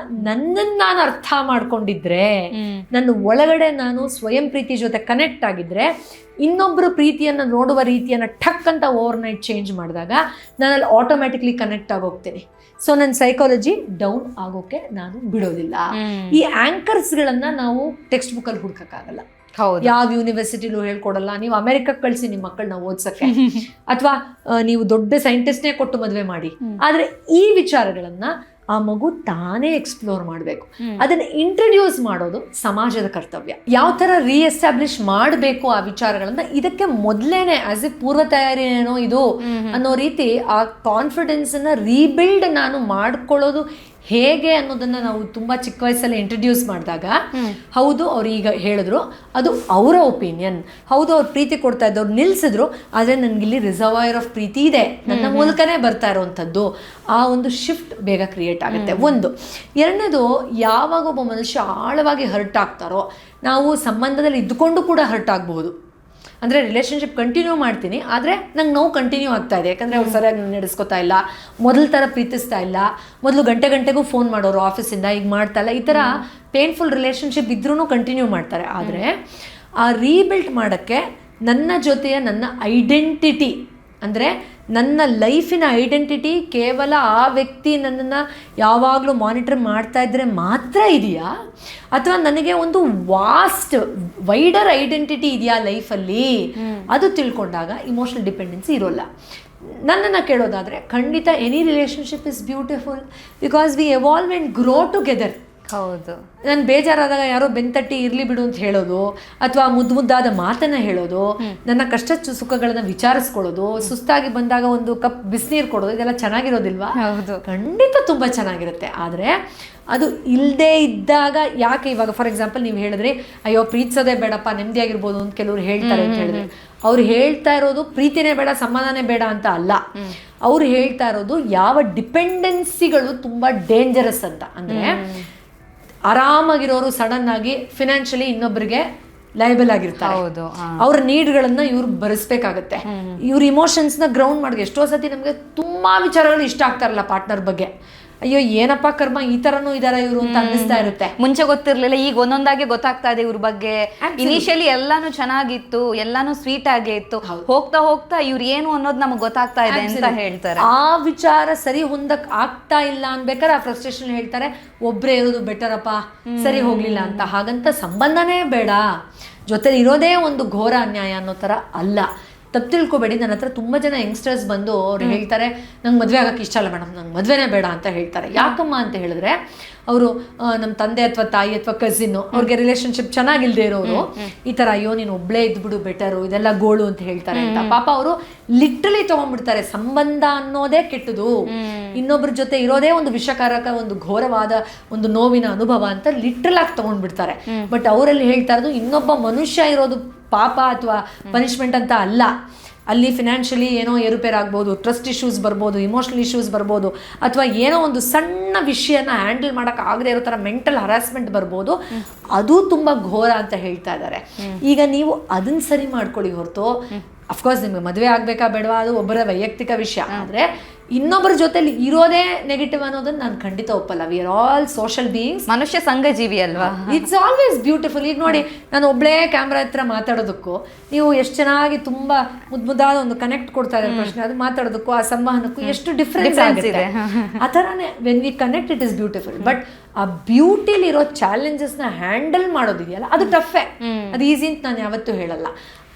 ನನ್ನನ್ನು ನಾನು ಅರ್ಥ ಮಾಡ್ಕೊಂಡಿದ್ರೆ, ನನ್ನ ಒಳಗಡೆ ನಾನು ಸ್ವಯಂ ಪ್ರೀತಿ ಜೊತೆ ಕನೆಕ್ಟ್ ಆಗಿದ್ರೆ, ಇನ್ನೊಬ್ಬರು ಪ್ರೀತಿಯನ್ನು ನೋಡುವ ರೀತಿಯನ್ನು ಠಕ್ ಅಂತ ಓವರ್ನೈಟ್ ಚೇಂಜ್ ಮಾಡಿದಾಗ ನಾನಲ್ಲಿ ಆಟೋಮ್ಯಾಟಿಕ್ಲಿ ಕನೆಕ್ಟ್ ಆಗೋಗ್ತೀನಿ. ಸೊ ನನ್ನ ಸೈಕಾಲಜಿ ಡೌನ್ ಆಗೋಕೆ ನಾನು ಬಿಡೋದಿಲ್ಲ. ಈ ಆಂಕರ್ಸ್ಗಳನ್ನ ನಾವು ಟೆಕ್ಸ್ಟ್ ಬುಕ್ಕಲ್ಲಿ ಹುಡ್ಕಕ್ಕಾಗಲ್ಲ. ಯಾವ ಯೂನಿವರ್ಸಿಟಿಲೂ ಹೇಳ್ಕೊಡಲ್ಲ. ನೀವು ಅಮೆರಿಕಕ್ಕೆ ಕಳಿಸಿ ನಿಮ್ಮ ಮಕ್ಕಳನ್ನ ಓದ್ಸಕ್ಕೆ, ಅಥವಾ ನೀವು ದೊಡ್ಡ ಸೈಂಟಿಸ್ಟ್ನೇ ಕೊಟ್ಟು ಮದುವೆ ಮಾಡಿ. ಆದ್ರೆ ಈ ವಿಚಾರಗಳನ್ನ ಆ ಮಗು ತಾನೇ ಎಕ್ಸ್ಪ್ಲೋರ್ ಮಾಡಬೇಕು. ಅದನ್ನ ಇಂಟ್ರಡ್ಯೂಸ್ ಮಾಡೋದು ಸಮಾಜದ ಕರ್ತವ್ಯ. ಯಾವ ತರ ರೀಎಸ್ಟಾಬ್ಲಿಷ್ ಮಾಡಬೇಕು ಆ ವಿಚಾರಗಳನ್ನ, ಇದಕ್ಕೆ ಮೊದಲೇನೆ ಆಸ್ ಎ ಪೂರ್ವ ತಯಾರಿ ಏನೋ ಇದು ಅನ್ನೋ ರೀತಿ ಆ ಕಾನ್ಫಿಡೆನ್ಸ್ ಅನ್ನ ರೀಬಿಲ್ಡ್ ನಾನು ಮಾಡ್ಕೊಳ್ಳೋದು ಹೇಗೆ ಅನ್ನೋದನ್ನ ನಾವು ತುಂಬಾ ಚಿಕ್ಕ ವಯಸ್ಸಲ್ಲಿ ಇಂಟ್ರಡ್ಯೂಸ್ ಮಾಡಿದಾಗ, ಹೌದು ಅವ್ರು ಈಗ ಹೇಳಿದ್ರು, ಅದು ಅವರ ಒಪಿನಿಯನ್, ಹೌದು ಅವ್ರು ಪ್ರೀತಿ ಕೊಡ್ತಾ ಇದ್ದವ್ರು ನಿಲ್ಸಿದ್ರು, ಆದರೆ ನನಗಿಲ್ಲಿ ರಿಸರ್ವಾಯರ್ ಆಫ್ ಪ್ರೀತಿ ಇದೆ, ನನ್ನ ಮೂಲಕನೇ ಬರ್ತಾ ಇರೋವಂಥದ್ದು, ಆ ಒಂದು ಶಿಫ್ಟ್ ಬೇಗ ಕ್ರಿಯೇಟ್ ಆಗುತ್ತೆ. ಒಂದು. ಎರಡನೇದು, ಯಾವಾಗ ಒಬ್ಬ ಮನುಷ್ಯ ಆಳವಾಗಿ ಹರ್ಟ್ ಆಗ್ತಾರೋ, ನಾವು ಸಂಬಂಧದಲ್ಲಿ ಇದ್ದುಕೊಂಡು ಕೂಡ ಹರ್ಟ್ ಆಗಬಹುದು. ಅಂದರೆ ರಿಲೇಷನ್ಶಿಪ್ ಕಂಟಿನ್ಯೂ ಮಾಡ್ತೀನಿ, ಆದರೆ ನಂಗೆ ನೋವು ಕಂಟಿನ್ಯೂ ಆಗ್ತಾ ಇದೆ. ಯಾಕಂದರೆ ಅವ್ರು ಸರಿಯಾಗಿ ನಡೆಸ್ಕೊತಾ ಇಲ್ಲ, ಮೊದಲ ಥರ ಪ್ರೀತಿಸ್ತಾ ಇಲ್ಲ, ಮೊದಲು ಗಂಟೆಗೂ ಫೋನ್ ಮಾಡೋರು ಆಫೀಸಿಂದ, ಈಗ ಮಾಡ್ತಾ ಇಲ್ಲ. ಈ ಥರ ಪೇನ್ಫುಲ್ ರಿಲೇಷನ್ಶಿಪ್ ಇದ್ರೂ ಕಂಟಿನ್ಯೂ ಮಾಡ್ತಾರೆ. ಆದರೆ ಆ ರೀಬಿಲ್ಟ್ ಮಾಡೋಕ್ಕೆ ನನ್ನ ಜೊತೆಯ ನನ್ನ ಐಡೆಂಟಿಟಿ, ಅಂದರೆ ನನ್ನ ಲೈಫಿನ ಐಡೆಂಟಿಟಿ ಕೇವಲ ಆ ವ್ಯಕ್ತಿ ನನ್ನನ್ನು ಯಾವಾಗಲೂ ಮಾನಿಟರ್ ಮಾಡ್ತಾ ಇದ್ದರೆ ಮಾತ್ರ ಇದೆಯಾ, ಅಥವಾ ನನಗೆ ಒಂದು ವಾಸ್ಟ್ ವೈಡರ್ ಐಡೆಂಟಿಟಿ ಇದೆಯಾ ಲೈಫಲ್ಲಿ, ಅದು ತಿಳ್ಕೊಂಡಾಗ ಇಮೋಷನಲ್ ಡಿಪೆಂಡೆನ್ಸಿ ಇರೋಲ್ಲ. ನನ್ನನ್ನು ಕೇಳೋದಾದರೆ ಖಂಡಿತ any relationship is beautiful because we evolve and grow together. ಹೌದು. ನಾನು ಬೇಜಾರಾದಾಗ ಯಾರೋ ಬೆಂತಟ್ಟಿ ಇರ್ಲಿ ಬಿಡು ಅಂತ ಹೇಳೋದು, ಅಥವಾ ಮುದ್ದಾದ ಮಾತನ್ನ ಹೇಳೋದು, ನನ್ನ ಕಷ್ಟ ಸುಖಗಳನ್ನ ವಿಚಾರಿಸ್ಕೊಳ್ಳೋದು, ಸುಸ್ತಾಗಿ ಬಂದಾಗ ಒಂದು ಕಪ್ ಬಿಸಿನೀರು ಕೊಡೋದು, ಇದೆಲ್ಲ ಚೆನ್ನಾಗಿರೋದಿಲ್ವಾ? ಹೌದು, ಖಂಡಿತ ತುಂಬ ಚೆನ್ನಾಗಿರುತ್ತೆ. ಆದರೆ ಅದು ಇಲ್ಲದೆ ಇದ್ದಾಗ, ಯಾಕೆ ಇವಾಗ ಫಾರ್ ಎಕ್ಸಾಂಪಲ್ ನೀವು ಹೇಳಿದ್ರಿ ಅಯ್ಯೋ ಪ್ರೀತಿಸೋದೇ ಬೇಡಪ್ಪ ನೆಮ್ಮದಿಯಾಗಿರ್ಬೋದು ಅಂತ ಕೆಲವರು ಹೇಳ್ತಾರೆ ಅಂತ ಹೇಳಿದ್ರೆ, ಅವ್ರು ಹೇಳ್ತಾ ಇರೋದು ಪ್ರೀತಿನೇ ಬೇಡ ಸಮಾಧಾನೇ ಬೇಡ ಅಂತ ಅಲ್ಲ. ಅವ್ರು ಹೇಳ್ತಾ ಇರೋದು ಯಾವ ಡಿಪೆಂಡೆನ್ಸಿಗಳು ತುಂಬಾ ಡೇಂಜರಸ್ ಅಂತ. ಅಂದರೆ ಆರಾಮಾಗಿರೋರು ಸಡನ್ ಆಗಿ ಫಿನಾನ್ಷಿಯಲಿ ಇನ್ನೊಬ್ಬರಿಗೆ ಲೈಬಲ್ ಆಗಿರ್ತಾರೆ. ಅವ್ರ ನೀಡ್ಗಳನ್ನ ಇವ್ರು ಭರಿಸ್ಬೇಕಾಗತ್ತೆ. ಇವ್ರ ಇಮೋಷನ್ಸ್ನ ಗ್ರೌಂಡ್ ಮಾಡಿ ಎಷ್ಟೋ ಸತಿ ನಮಗೆ ತುಂಬಾ ವಿಚಾರಗಳು ಇಷ್ಟ ಆಗ್ತಾರಲ್ಲ ಪಾರ್ಟ್ನರ್ ಬಗ್ಗೆ, ಅಯ್ಯೋ ಏನಪ್ಪಾ ಕರ್ಮ ಈ ತರನೂ ಇದಾರ ಇವರು ಅಂತ ಅನ್ನಿಸ್ತಾ ಇರುತ್ತೆ. ಮುಂಚೆ ಗೊತ್ತಿರ್ಲಿಲ್ಲ, ಈಗ ಒಂದೊಂದಾಗಿ ಗೊತ್ತಾಗ್ತಾ ಇದೆ ಇವ್ರ ಬಗ್ಗೆ. ಇನಿಷಿಯಲಿ ಎಲ್ಲಾನು ಚೆನ್ನಾಗಿತ್ತು, ಎಲ್ಲಾನು ಸ್ವೀಟ್ ಆಗೇ ಇತ್ತು, ಹೋಗ್ತಾ ಹೋಗ್ತಾ ಇವ್ರು ಏನು ಅನ್ನೋದು ನಮಗ್ ಗೊತ್ತಾಗ್ತಾ ಇದೆ ಅಂತ ಹೇಳ್ತಾರೆ. ಆ ವಿಚಾರ ಸರಿ ಹೊಂದಕ್ ಆಗ್ತಾ ಇಲ್ಲ ಅನ್ಬೇಕಾದ್ರೆ ಆ ಫ್ರಸ್ಟ್ರೇಷನ್ ಹೇಳ್ತಾರೆ ಒಬ್ರೇ ಇರೋದು ಬೆಟರ್ ಅಪ್ಪ, ಸರಿ ಹೋಗ್ಲಿಲ್ಲ ಅಂತ. ಹಾಗಂತ ಸಂಬಂಧನೇ ಬೇಡ, ಜೊತೆ ಇರೋದೇ ಒಂದು ಘೋರ ಅನ್ಯಾಯ ಅನ್ನೋ ತರ ಅಲ್ಲ. ತಪ್ಪು ತಿಳ್ಕೊಬೇಡಿ, ನನ್ನ ಹತ್ರ ತುಂಬ ಜನ ಯಂಗ್ಸ್ಟರ್ಸ್ ಬಂದು ಅವ್ರು ಹೇಳ್ತಾರೆ ನಂಗೆ ಮದುವೆ ಆಗೋಕ್ಕೆ ಇಷ್ಟ ಇಲ್ಲ ಮೇಡಮ್, ನಂಗೆ ಮದುವೆನೇ ಬೇಡ ಅಂತ ಹೇಳ್ತಾರೆ. ಯಾಕಮ್ಮ ಅಂತ ಹೇಳಿದ್ರೆ ಅವರು ನಮ್ಮ ತಂದೆ ಅಥವಾ ತಾಯಿ ಅಥವಾ ಕಸಿನ್ನು ಅವ್ರಿಗೆ ರಿಲೇಶನ್ಶಿಪ್ ಚೆನ್ನಾಗಿಲ್ದೇ ಇರೋರು ಈ ಥರ ಅಯ್ಯೋ ನೀನು ಒಬ್ಳೇ ಇದ್ಬಿಡು ಬೆಟರು, ಇದೆಲ್ಲ ಗೋಳು ಅಂತ ಹೇಳ್ತಾರೆ ಅಂತ. ಪಾಪ ಅವರು ಲಿಟ್ರಲಿ ತಗೊಂಡ್ಬಿಡ್ತಾರೆ, ಸಂಬಂಧ ಅನ್ನೋದೇ ಕೆಟ್ಟದು, ಇನ್ನೊಬ್ಬರ ಜೊತೆ ಇರೋದೇ ಒಂದು ವಿಷಕಾರಕ, ಒಂದು ಘೋರವಾದ ಒಂದು ನೋವಿನ ಅನುಭವ ಅಂತ ಲಿಟ್ರಲ್ ಆಗಿ ತಗೊಂಡ್ಬಿಡ್ತಾರೆ. ಬಟ್ ಅವರಲ್ಲಿ ಹೇಳ್ತಾ ಇರೋದು ಇನ್ನೊಬ್ಬ ಮನುಷ್ಯ ಇರೋದು ಪಾಪ ಅಥವಾ ಪನಿಷ್ಮೆಂಟ್ ಅಂತ ಅಲ್ಲ. ಅಲ್ಲಿ ಫಿನಾನ್ಷಿಯಲಿ ಏನೋ ಏರುಪೇರಾಗ್ಬೋದು, ಟ್ರಸ್ಟ್ ಇಶ್ಯೂಸ್ ಬರ್ಬೋದು, ಇಮೋಷನಲ್ ಇಶ್ಯೂಸ್ ಬರ್ಬೋದು, ಅಥವಾ ಏನೋ ಒಂದು ಸಣ್ಣ ವಿಷಯನ ಹ್ಯಾಂಡಲ್ ಮಾಡೋಕ್ಕಾಗದೇ ಇರೋ ಥರ ಮೆಂಟಲ್ ಹರಾಸ್ಮೆಂಟ್ ಬರ್ಬೋದು. ಅದು ತುಂಬ ಘೋರ ಅಂತ ಹೇಳ್ತಾ ಇದ್ದಾರೆ. ಈಗ ನೀವು ಅದನ್ನ ಸರಿ ಮಾಡ್ಕೊಳ್ಳಿ ಹೊರತು, ಅಫ್ಕೋರ್ಸ್ ನಿಮಗೆ ಮದುವೆ ಆಗಬೇಕಾ ಬೇಡವಾ ಅದು ಒಬ್ಬರ ವೈಯಕ್ತಿಕ ವಿಷಯ. ಆದರೆ ಇನ್ನೊಬ್ಬರ ಜೊತೆಲಿ ಇರೋದೇ ನೆಗೆಟಿವ್ ಅನ್ನೋದನ್ನ ನಾನು ಖಂಡಿತ ಒಪ್ಪಲ್ಲ. We are all social beings, ಮನುಷ್ಯ ಸಂಘಜೀವಿ ಅಲ್ವಾ. It's always beautiful. ಈಗ ನೋಡಿ, ನಾನು ಒಬ್ಳೇ ಕ್ಯಾಮ್ರಾ ಹತ್ರ ಮಾತಾಡೋದಕ್ಕೂ ನೀವು ಎಷ್ಟು ಚೆನ್ನಾಗಿ ತುಂಬಾ ಮುದ್ದಾದ ಒಂದು ಕನೆಕ್ಟ್ ಕೊಡ್ತಾ ಇದ್ದಾರೆ ಪ್ರಶ್ನೆ, ಅದು ಮಾತಾಡೋದಕ್ಕೂ ಆ ಸಂವಹನಕ್ಕೂ ಎಷ್ಟು ಡಿಫ್ರೆನ್ಸ್ ಆಗುತ್ತೆ. ಆ ಥರನೇ when we connect it is beautiful. But ಆ ಬ್ಯೂಟಿಲಿರೋ ಚಾಲೆಂಜಸ್ನ ಹ್ಯಾಂಡಲ್ ಮಾಡೋದಿದೆಯಲ್ಲ ಅದು ಟಫೇ, ಅದು ಈಸಿ ಅಂತ ನಾನು ಯಾವತ್ತೂ ಹೇಳಲ್ಲ.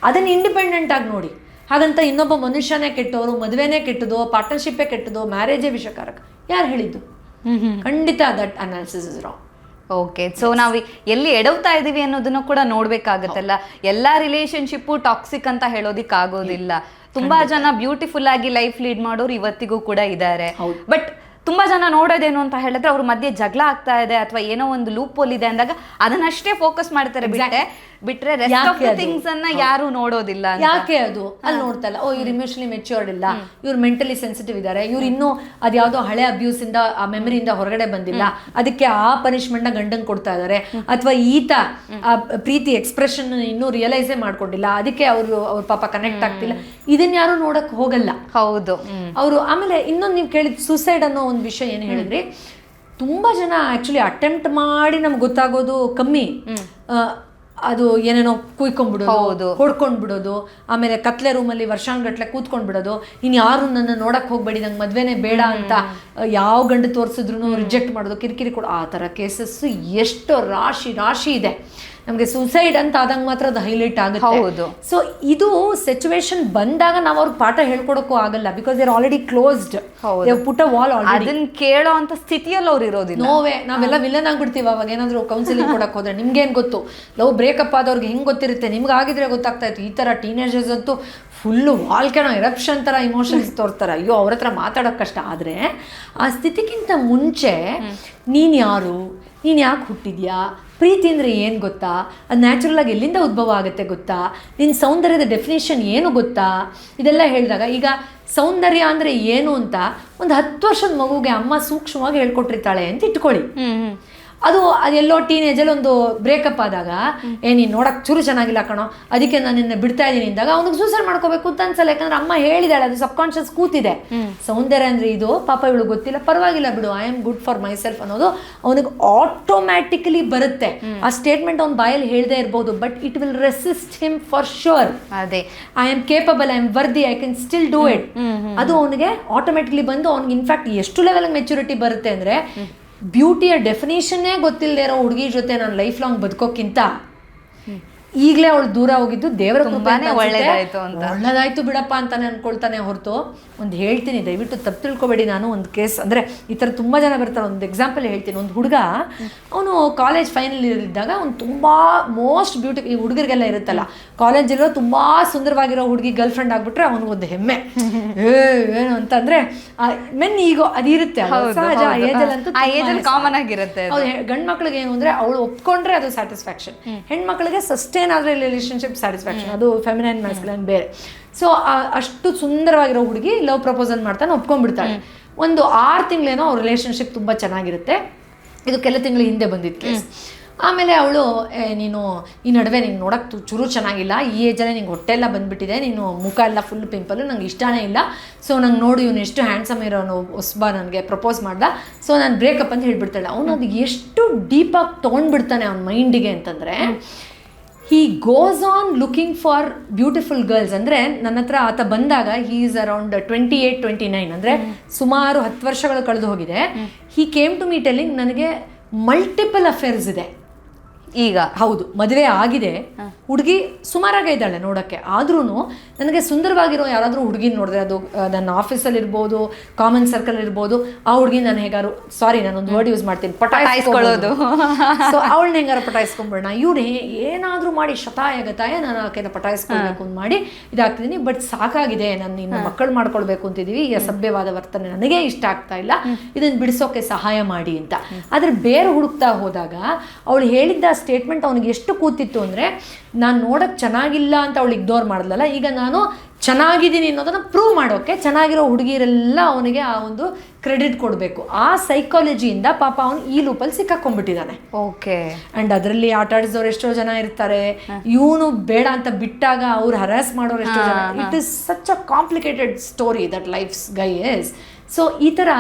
ಅದನ್ನು ಇಂಡಿಪೆಂಡೆಂಟ್ ಆಗಿ ನೋಡಿ. ಹಾಗಂತ ಇನ್ನೊಬ್ಬ ಮನುಷ್ಯನೇ ಕೆಟ್ಟವರು, ಮದುವೆನೇ ಕೆಟ್ಟದು, ಪಾರ್ಟ್ನರ್ಶಿಪ್ಪೇ ಕೆಟ್ಟದು, ಮ್ಯಾರೇಜೇ ವಿಷಕಾರಕ ಯಾರು ಹೇಳಿದ್ದು? ಖಂಡಿತ that analysis is wrong. Okay, so ನಾವು ಎಲ್ಲಿ ಎಡವ್ತಾ ಇದೀವಿ ಅನ್ನೋದನ್ನು ಕೂಡ ನೋಡ್ಬೇಕಾಗತ್ತಲ್ಲ. ಎಲ್ಲಾ ರಿಲೇಶನ್ಶಿಪ್ಪು ಟಾಕ್ಸಿಕ್ ಅಂತ ಹೇಳೋದಿಕ್ಕಾಗೋದಿಲ್ಲ. ತುಂಬಾ ಜನ ಬ್ಯೂಟಿಫುಲ್ ಆಗಿ ಲೈಫ್ ಲೀಡ್ ಮಾಡೋರು ಇವತ್ತಿಗೂ ಕೂಡ ಇದ್ದಾರೆ. ಬಟ್ ತುಂಬಾ ಜನ ನೋಡೋದೇನು ಅಂತ ಹೇಳಿದ್ರೆ ಅವ್ರ ಮಧ್ಯೆ ಜಗಳ ಆಗ್ತಾ ಇದೆ ಅಥವಾ ಏನೋ ಒಂದು ಲೂಪ್ ಹೋಲ್ ಇದೆ ಅಂದಾಗ ಅದನ್ನಷ್ಟೇ ಫೋಕಸ್ ಮಾಡ್ತಾರೆ, ಬಿಟ್ರೆ ಥಿಂಗ್ಸ್ ಅನ್ನ ಯಾರು ನೋಡೋದಿಲ್ಲ. ಯಾಕೆ ಅದು ಅಲ್ಲಿ ನೋಡ್ತಾ ಇಲ್ಲ? ಓ ಇವ್ರು ಇಮೋಷನಲಿ ಮೆಚ್ಯೂರ್ಡ್ ಇಲ್ಲ, ಇವ್ರು ಮೆಂಟಲಿ ಸೆನ್ಸಿಟಿವ್ ಇದ್ದಾರೆ, ಇವ್ರು ಇನ್ನೂ ಅದ್ಯಾವುದೋ ಹಳೆ ಅಬ್ಯೂಸ್ ಇಂದ ಆ ಮೆಮರಿಯಿಂದ ಹೊರಗಡೆ ಬಂದಿಲ್ಲ, ಅದಕ್ಕೆ ಆ ಪನಿಷ್ಮೆಂಟ್ ನ ಗಂಡಂಗ್ ಕೊಡ್ತಾ ಇದ್ದಾರೆ, ಅಥವಾ ಈತ ಆ ಪ್ರೀತಿ ಎಕ್ಸ್ಪ್ರೆಷನ್ ಇನ್ನೂ ರಿಯಲೈಸೇ ಮಾಡ್ಕೊಂಡಿಲ್ಲ, ಅದಕ್ಕೆ ಅವ್ರ ಪಾಪ ಕನೆಕ್ಟ್ ಆಗ್ತಿಲ್ಲ. ಇದನ್ನ ಯಾರು ನೋಡಕ್ ಹೋಗಲ್ಲ. ಹೌದು, ಅವರು ಆಮೇಲೆ ಇನ್ನೊಂದು ನೀವು ಕೇಳಿದ ಸೂಸೈಡ್ ಅನ್ನೋ ಒಂದು ವಿಷಯ ಏನು ಹೇಳಿದ್ರಿ, ತುಂಬಾ ಜನ ಆಕ್ಚುಲಿ ಅಟೆಂಪ್ಟ್ ಮಾಡಿ ನಮ್ಗೆ ಗೊತ್ತಾಗೋದು ಕಮ್ಮಿ. ಅದು ಏನೇನೋ ಕುಯ್ಕೊಂಡ್ಬಿಡೋದು, ಹೊಡ್ಕೊಂಡ್ಬಿಡೋದು, ಆಮೇಲೆ ಕತ್ಲೆ ರೂಮಲ್ಲಿ ವರ್ಷಾನ್ಗಟ್ಲೆ ಕೂತ್ಕೊಂಡ್ಬಿಡೋದು, ಇನ್ನು ಯಾರು ನನ್ನ ನೋಡಕ್ ಹೋಗ್ಬೇಡಿ, ನಂಗೆ ಮದ್ವೆನೇ ಬೇಡ ಅಂತ ಯಾವ ಗಂಡು ತೋರಿಸಿದ್ರು ರಿಜೆಕ್ಟ್ ಮಾಡೋದು, ಕಿರಿಕಿರಿ ಕೊಡೋ, ಆ ಥರ ಕೇಸಸ್ ಎಷ್ಟು ರಾಶಿ ಇದೆ. ನಮಗೆ ಸೂಸೈಡ್ ಅಂತ ಆದಂಗೆ ಮಾತ್ರ ಅದು ಹೈಲೈಟ್ ಆಗುತ್ತೆ. ಹೌದು. ಸೊ ಇದು ಸಿಚುವೇಶನ್ ಬಂದಾಗ ನಾವು ಅವ್ರಿಗೆ ಪಾಠ ಹೇಳ್ಕೊಡಕ್ಕೂ ಆಗಲ್ಲ, ಬಿಕಾಸ್ ದೇರ್ ಆಲ್ರೆಡಿ ಕ್ಲೋಸ್ಡ್, ಪುಟ್ಟ ವಾಲ್ ಆಲ್ರೆಡಿ. ಅದನ್ನ ಕೇಳೋ ಅಂತ ಸ್ಥಿತಿಯಲ್ಲಿ ಅವ್ರು ಇರೋದಿಲ್ಲ. ನೋವೇ ನಾವೆಲ್ಲ ವಿಲನ್ ಆಗ್ಬಿಡ್ತೀವಿ ಅವಾಗ ಏನಾದ್ರು ಕೌನ್ಸಿಲಿಂಗ್ ಕೊಡಕ್ ಹೋದ್ರೆ. ನಿಮ್ಗೇನು ಗೊತ್ತು, ಲವ್ ಬ್ರೇಕಪ್ ಆದವ್ರಿಗೆ ಹೆಂಗೆ ಗೊತ್ತಿರುತ್ತೆ, ನಿಮ್ಗೆ ಆಗಿದ್ರೆ ಗೊತ್ತಾಗ್ತಾ ಇತ್ತು. ಈ ಥರ ಟೀನೇಜರ್ಸ್ ಅಂತೂ ಫುಲ್ಲು ವಾಲ್ಕೆನೋ ಎರಪ್ಷನ್ ಥರ ಇಮೋಷನ್ಸ್ ತೋರ್ತಾರೆ. ಅಯ್ಯೋ ಅವ್ರ ಹತ್ರ ಮಾತಾಡೋಕೆ ಕಷ್ಟ. ಆದರೆ ಆ ಸ್ಥಿತಿಗಿಂತ ಮುಂಚೆ ನೀನು ಯಾರು, ನೀನು ಯಾಕೆ ಹುಟ್ಟಿದ್ಯಾ, ಪ್ರೀತಿ ಅಂದರೆ ಏನು ಗೊತ್ತಾ, ಅದು ನ್ಯಾಚುರಲಾಗಿ ಎಲ್ಲಿಂದ ಉದ್ಭವ ಆಗುತ್ತೆ ಗೊತ್ತಾ, ನಿನ್ನ ಸೌಂದರ್ಯದ ಡೆಫಿನೇಷನ್ ಏನು ಗೊತ್ತಾ, ಇದೆಲ್ಲ ಹೇಳಿದಾಗ ಈಗ ಸೌಂದರ್ಯ ಅಂದರೆ ಏನು ಅಂತ ಒಂದು 10 ವರ್ಷದ ಮಗುಗೆ ಅಮ್ಮ ಸೂಕ್ಷ್ಮವಾಗಿ ಹೇಳ್ಕೊಟ್ಟಿರ್ತಾಳೆ ಅಂತ ಇಟ್ಕೊಳ್ಳಿ. ಅದೆಲ್ಲೋ ಟೀನೇಜಲ್ಲಿ ಒಂದು ಬ್ರೇಕಪ್ ಆದಾಗ ನೀನು ನೋಡಕ್ಕೆ ಚೂರು ಚೆನ್ನಾಗಿಲ್ಲ ಕಣೋ, ಅದಕ್ಕೆ ನಾನು ನಿನ್ನ ಬಿಡ್ತಾ ಇದ್ದೀನಿ ಅಂದಾಗ ಅವ್ನಿಗೆ ಸೂಸೈಡ್ ಮಾಡ್ಕೋಬೇಕು ಅಂತ ಅನ್ಸಲ್ಲ. ಯಾಕಂದ್ರೆ ಅಮ್ಮ ಹೇಳಿದಾಳೆ, ಅದು ಸಬ್ಕಾನ್ಷಿಯಸ್ ಕೂತಿದೆ. ಸೌಂದರ್ಯ ಅಂದರೆ ಇದು, ಪಾಪ ಇವಳು ಗೊತ್ತಿಲ್ಲ, ಪರವಾಗಿಲ್ಲ ಬಿಡು, I am good for my self ಅನ್ನೋದು ಅವನಿಗೆ ಆಟೋಮ್ಯಾಟಿಕಲಿ ಬರುತ್ತೆ. ಆ ಸ್ಟೇಟ್ಮೆಂಟ್ ಅವ್ನ ಬಾಯಲ್ಲಿ ಹೇಳದೇ ಇರ್ಬೋದು, but it will resist him for sure. ಅದೇ I am capable, I am worthy, I can still do it. ಅದು ಅವನಿಗೆ ಆಟೋಮ್ಯಾಟಿಕ್ಲಿ ಬಂದು ಅವ್ನಿಗೆ ಇನ್ಫ್ಯಾಕ್ಟ್ ಎಷ್ಟು ಲೆವೆಲ್ ಮೆಚುರಿಟಿ ಬರುತ್ತೆ ಅಂದರೆ, ಬ್ಯೂಟಿಯ ಡೆಫಿನೇಷನ್ನೇ ಗೊತ್ತಿಲ್ಲದೆ ಇರೋ ಹುಡುಗಿ ಜೊತೆ ನಾನು ಲೈಫ್ ಲಾಂಗ್ ಬದುಕೋಕ್ಕಿಂತ ಈಗಲೇ ಅವಳು ದೂರ ಹೋಗಿದ್ದು ದೇವರ ಒಳ್ಳೇದಾಯ್ತು ಬಿಡಪ್ಪ ಅಂತಾನೆ ಅನ್ಕೊಳ್ತಾನೆ ಹೊರತು. ಒಂದು ಹೇಳ್ತೀನಿ, ದಯವಿಟ್ಟು ತಪ್ಪು ತಿಳ್ಕೊಬೇಡಿ. ನಾನು ಒಂದು ಕೇಸ್ ಅಂದರೆ ಈ ಥರ ತುಂಬ ಜನ ಬರ್ತಾರೆ. ಒಂದು ಎಕ್ಸಾಂಪಲ್ ಹೇಳ್ತೀನಿ. ಒಂದು ಹುಡುಗ, ಅವನು ಕಾಲೇಜ್ ಫೈನಲ್ ಇದ್ದಾಗ ಅವ್ನು ತುಂಬ ಮೋಸ್ಟ್ ಬ್ಯೂಟಿಫುಲ್, ಈ ಹುಡುಗರಿಗೆಲ್ಲ ಇರುತ್ತಲ್ಲ ಕಾಲೇಜಲ್ಲಿರೋ ತುಂಬ ಸುಂದರವಾಗಿರೋ ಹುಡುಗಿ ಗರ್ಲ್ ಫ್ರೆಂಡ್ ಆಗ್ಬಿಟ್ರೆ ಅವನಿಗೊಂದು ಹೆಮ್ಮೆ. ಏನು ಅಂತಂದರೆ ಮೆನ್ ಈಗೋ ಅದಿರುತ್ತೆ, ಸಹಜ. ಏಜಲ್ಲಂತೂ ಕಾಮನ್ ಆಗಿರುತ್ತೆ. ಗಂಡು ಮಕ್ಳಿಗೆ ಏನು ಅಂದರೆ ಅವಳು ಒಪ್ಕೊಂಡ್ರೆ ಅದು ಸ್ಯಾಟಿಸ್ಫ್ಯಾಕ್ಷನ್, ಹೆಣ್ಮಕ್ಳಿಗೆ ಸಸ್ಟೈನ್ ಆದರೆ ರಿಲೇಶನ್ಶಿಪ್ ಸ್ಯಾಟಿಸ್ಫ್ಯಾಕ್ಷನ್, ಅದು ಫೆಮಿನೈನ್ ಮ್ಯಾಸ್ಕ್ಯುಲೈನ್ ಬೇರೆ. ಸೊ ಅಷ್ಟು ಸುಂದರವಾಗಿರೋ ಹುಡುಗಿ ಲವ್ ಪ್ರಪೋಸಲ್ ಮಾಡ್ತಾನೆ, ಒಪ್ಕೊಂಡ್ಬಿಡ್ತಾಳೆ. ಒಂದು 6 ತಿಂಗಳೇನೋ ಅವ್ರ ರಿಲೇಶನ್ಶಿಪ್ ತುಂಬ ಚೆನ್ನಾಗಿರುತ್ತೆ. ಇದು ಕೆಲ ತಿಂಗಳ ಹಿಂದೆ ಬಂದಿದ್ದು ಕೇಸ್. ಆಮೇಲೆ ಅವಳು, ನೀನು ಈ ನಡುವೆ ನೀನು ನೋಡೋಕ್ಕೆ ಚೂರು ಚೆನ್ನಾಗಿಲ್ಲ, ಈ ಏಜಲ್ಲೇ ನಿಂಗೆ ಹೊಟ್ಟೆ ಎಲ್ಲ ಬಂದುಬಿಟ್ಟಿದೆ, ನೀನು ಮುಖ ಎಲ್ಲ ಫುಲ್ ಪಿಂಪಲ್ಲು, ನಂಗೆ ಇಷ್ಟನೇ ಇಲ್ಲ. ಸೊ ನಂಗೆ ನೋಡಿ ಇವನು ಎಷ್ಟು ಹ್ಯಾಂಡ್ಸಮ್ ಇರೋನು ಹೊಸಬ ನನಗೆ ಪ್ರಪೋಸ್ ಮಾಡ್ದ, ಸೊ ನಾನು ಬ್ರೇಕಪ್ ಅಂತ ಹೇಳ್ಬಿಡ್ತಾಳೆ. ಅವನು ಅದು ಎಷ್ಟು ಡೀಪಾಗಿ ತೊಗೊಂಡ್ಬಿಡ್ತಾನೆ ಅವ್ನ ಮೈಂಡಿಗೆ ಅಂತಂದರೆ, he goes on looking for beautiful girls. ಅಂದರೆ ನನ್ನ ಹತ್ರ ಆತ ಬಂದಾಗ ಹೀ ಈಸ್ ಅರೌಂಡ್ 28-29, ಅಂದರೆ ಸುಮಾರು 10 ವರ್ಷಗಳು ಕಳೆದು ಹೋಗಿದೆ. ಹೀ ಕೇಮ್ ಟು ಮೀ ಟೆಲ್ಲಿಂಗ್, ನನಗೆ ಮಲ್ಟಿಪಲ್ ಅಫೇರ್ಸ್ ಇದೆ. ಈಗ ಹೌದು, ಮದುವೆ ಆಗಿದೆ, ಹುಡುಗಿ ಸುಮಾರಾಗೇ ಇದ್ದಾಳೆ ನೋಡೋಕ್ಕೆ. ಆದ್ರೂ ನನಗೆ ಸುಂದರವಾಗಿರೋ ಯಾರಾದರೂ ಹುಡುಗಿನ ನೋಡಿದ್ರೆ, ಅದು ನನ್ನ ಆಫೀಸಲ್ಲಿ ಇರ್ಬೋದು, ಕಾಮನ್ ಸರ್ಕಲ್ ಇರ್ಬೋದು, ಆ ಹುಡುಗಿ ನಾನು ಹೇಗಾರು, ಸಾರಿ ನಾನೊಂದು ವರ್ಡ್ ಯೂಸ್ ಮಾಡ್ತೀನಿ, ಪಟಾಯಿಸ್ಕೊಳ್ಳೋದು. ಸೊ ಅವಳನ್ನ ಹೆಂಗಾರು ಪಟಾಯಿಸ್ಕೊಂಡ್ಬಿಡೋಣ, ಇವಳು ಏನಾದರೂ ಮಾಡಿ ಶತಾಯಗತಾಯ ನಾನು ಆಕೆನ ಪಟಾಯಿಸ್ಕೊಳ್ಬೇಕು ಅಂತ ಮಾಡಿ ಇದಾಗ್ತಿದ್ದೀನಿ. ಬಟ್ ಸಾಕಾಗಿದೆ, ನಾನು ಇನ್ನು ಮಕ್ಕಳು ಮಾಡ್ಕೊಳ್ಬೇಕು ಅಂತಿದ್ದೀವಿ, ಈ ಅಸಭ್ಯವಾದ ವರ್ತನೆ ನನಗೆ ಇಷ್ಟ ಆಗ್ತಾ ಇಲ್ಲ, ಇದನ್ನು ಬಿಡಿಸೋಕೆ ಸಹಾಯ ಮಾಡಿ ಅಂತ. ಆದರೆ ಬೇರೆ ಹುಡುಕ್ತಾ ಹೋದಾಗ ಅವಳು ಹೇಳಿದ್ದ ಸ್ಟೇಟ್ಮೆಂಟ್ ಅವನಿಗೆ ಎಷ್ಟು ಕೂತಿತ್ತು ಅಂದರೆ, ನಾನು ನೋಡೋಕ್ಕೆ ಚೆನ್ನಾಗಿಲ್ಲ ಅಂತ ಅವಳು ಇಗ್ನೋರ್ ಮಾಡಿದ್ಲಲ್ಲ, ಈಗ ನಾನು ಚೆನ್ನಾಗಿದ್ದೀನಿ ಅನ್ನೋದನ್ನು ಪ್ರೂವ್ ಮಾಡೋಕ್ಕೆ ಚೆನ್ನಾಗಿರೋ ಹುಡುಗಿರೆಲ್ಲ ಅವನಿಗೆ ಆ ಒಂದು ಕ್ರೆಡಿಟ್ ಕೊಡಬೇಕು. ಆ ಸೈಕಾಲಜಿಯಿಂದ ಪಾಪ ಅವನು ಈ ಲೂಪಲ್ಲಿ ಸಿಕ್ಕಾಕೊಂಡ್ಬಿಟ್ಟಿದ್ದಾನೆ. ಓಕೆ. ಆ್ಯಂಡ್ ಅದರಲ್ಲಿ ಆಟ ಆಡಿಸೋರು ಎಷ್ಟೋ ಜನ ಇರ್ತಾರೆ, ಇವನು ಬೇಡ ಅಂತ ಬಿಟ್ಟಾಗ ಅವ್ರು ಹರಾಸ್ ಮಾಡೋರು ಎಷ್ಟೋ ಜನ. It is such a complicated story that life's guy is. So ಈ ಥರ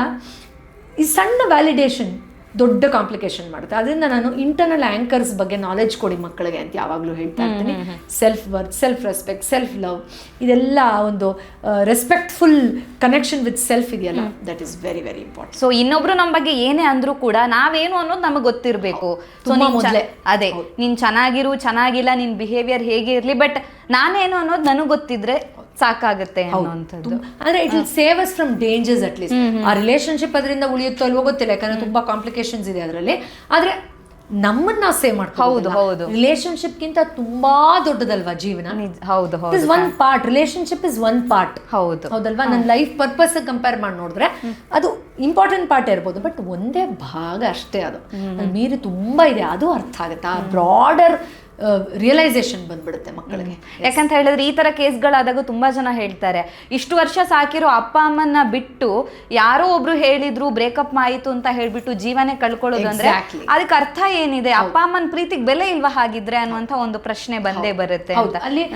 ಈ ಸಣ್ಣ ವ್ಯಾಲಿಡೇಷನ್ ದೊಡ್ಡ ಕಾಂಪ್ಲಿಕೇಶನ್ ಮಾಡುತ್ತೆ. ಅದರಿಂದ ನಾನು ಇಂಟರ್ನಲ್ ಆ್ಯಂಕರ್ಸ್ ಬಗ್ಗೆ ನಾಲೆಡ್ಜ್ ಕೊಡಿ ಮಕ್ಕಳಿಗೆ ಅಂತ ಯಾವಾಗಲೂ ಹೇಳ್ತಾ ಇರ್ತೀನಿ. Self worth, self respect, self love, ಇದೆಲ್ಲ ಒಂದು ರೆಸ್ಪೆಕ್ಟ್ಫುಲ್ ಕನೆಕ್ಷನ್ ವಿತ್ ಸೆಲ್ಫ್ ಇದೆಯಲ್ಲ, that is very very important. So ಇನ್ನೊಬ್ರು ನಮ್ಮ ಬಗ್ಗೆ ಏನೇ ಅಂದ್ರೂ ಕೂಡ ನಾವೇನು ಅನ್ನೋದು ನಮಗೆ ಗೊತ್ತಿರಬೇಕು. ಅದೇ ನೀನ್ ಚೆನ್ನಾಗಿರು, ಚೆನ್ನಾಗಿಲ್ಲ, ನಿನ್ ಬಿಹೇವಿಯರ್ ಹೇಗೆ ಇರ್ಲಿ, ಬಟ್ ನಾನೇನು ಅನ್ನೋದು ನನಗೆ ಗೊತ್ತಿದ್ರೆ ಸಾಕಾಗುತ್ತೆ ಅನ್ನೋಂಥದ್ದು. ಅಂದ್ರೆ it will save us from dangers. At least ಆ ರಿಲೇಶನ್ಶಿಪ್ ಅದರಿಂದ ಉಳಿಯುತ್ತೋ ಅಲ್ವೋ ಗೊತ್ತಿಲ್ಲ, ಯಾಕಂದ್ರೆ ತುಂಬಾ ಕಾಂಪ್ಲಿಕೇಶನ್ಸ್ ಇದೆ ಅದರಲ್ಲಿ. ಆದ್ರೆ ನಮ್ಮನ್ನ ನಾವು ಸೇವ್ ಮಾಡ್ಕೊಳ್ಳೋದು. ಹೌದು. ರಿಲೇಶನ್ಶಿಪ್ ಗಿಂತ ತುಂಬಾ ದೊಡ್ಡದಲ್ವಾ ಜೀವನ. ಹೌದು. Is one part, relationship is one part. ಹೌದಲ್ವಾ. ನನ್ನ ಲೈಫ್ ಪರ್ಪಸ್ ಕಂಪೇರ್ ಮಾಡಿ ನೋಡಿದ್ರೆ ಅದು ಇಂಪಾರ್ಟೆಂಟ್ ಪಾರ್ಟ್ ಇರ್ಬೋದು, ಬಟ್ ಒಂದೇ ಭಾಗ ಅಷ್ಟೇ. ಅದು ಮೀರಿ ತುಂಬಾ ಇದೆ, ಅದು ಅರ್ಥ ಆಗುತ್ತೆ. ಆ ಬ್ರಾಡರ್ ರಿಯಲೈಸೇಷನ್ ಬಂದ್ಬಿಡುತ್ತೆ ಮಕ್ಕಳಿಗೆ. ಯಾಕಂತ ಹೇಳಿದ್ರೆ ಈ ತರ ಕೇಸ್ಗಳಾದಾಗ ತುಂಬಾ ಜನ ಹೇಳ್ತಾರೆ, ಇಷ್ಟು ವರ್ಷ ಸಾಕಿರೋ ಅಪ್ಪ ಅಮ್ಮನ್ನ ಬಿಟ್ಟು ಯಾರೋ ಒಬ್ರು ಹೇಳಿದ್ರು ಬ್ರೇಕಪ್ ಆಯಿತು ಅಂತ ಹೇಳ್ಬಿಟ್ಟು ಜೀವನೇ ಕಳ್ಕೊಳ್ಳೋದು ಅಂದ್ರೆ ಅದಕ್ಕೆ ಅರ್ಥ ಏನಿದೆ? ಅಪ್ಪ ಅಮ್ಮನ ಪ್ರೀತಿಗೆ ಬೆಲೆ ಇಲ್ವಾ ಹಾಗಿದ್ರೆ ಅನ್ನುವಂತ ಒಂದು ಪ್ರಶ್ನೆ ಬಂದೇ ಬರುತ್ತೆ. ಅಲ್ಲಿ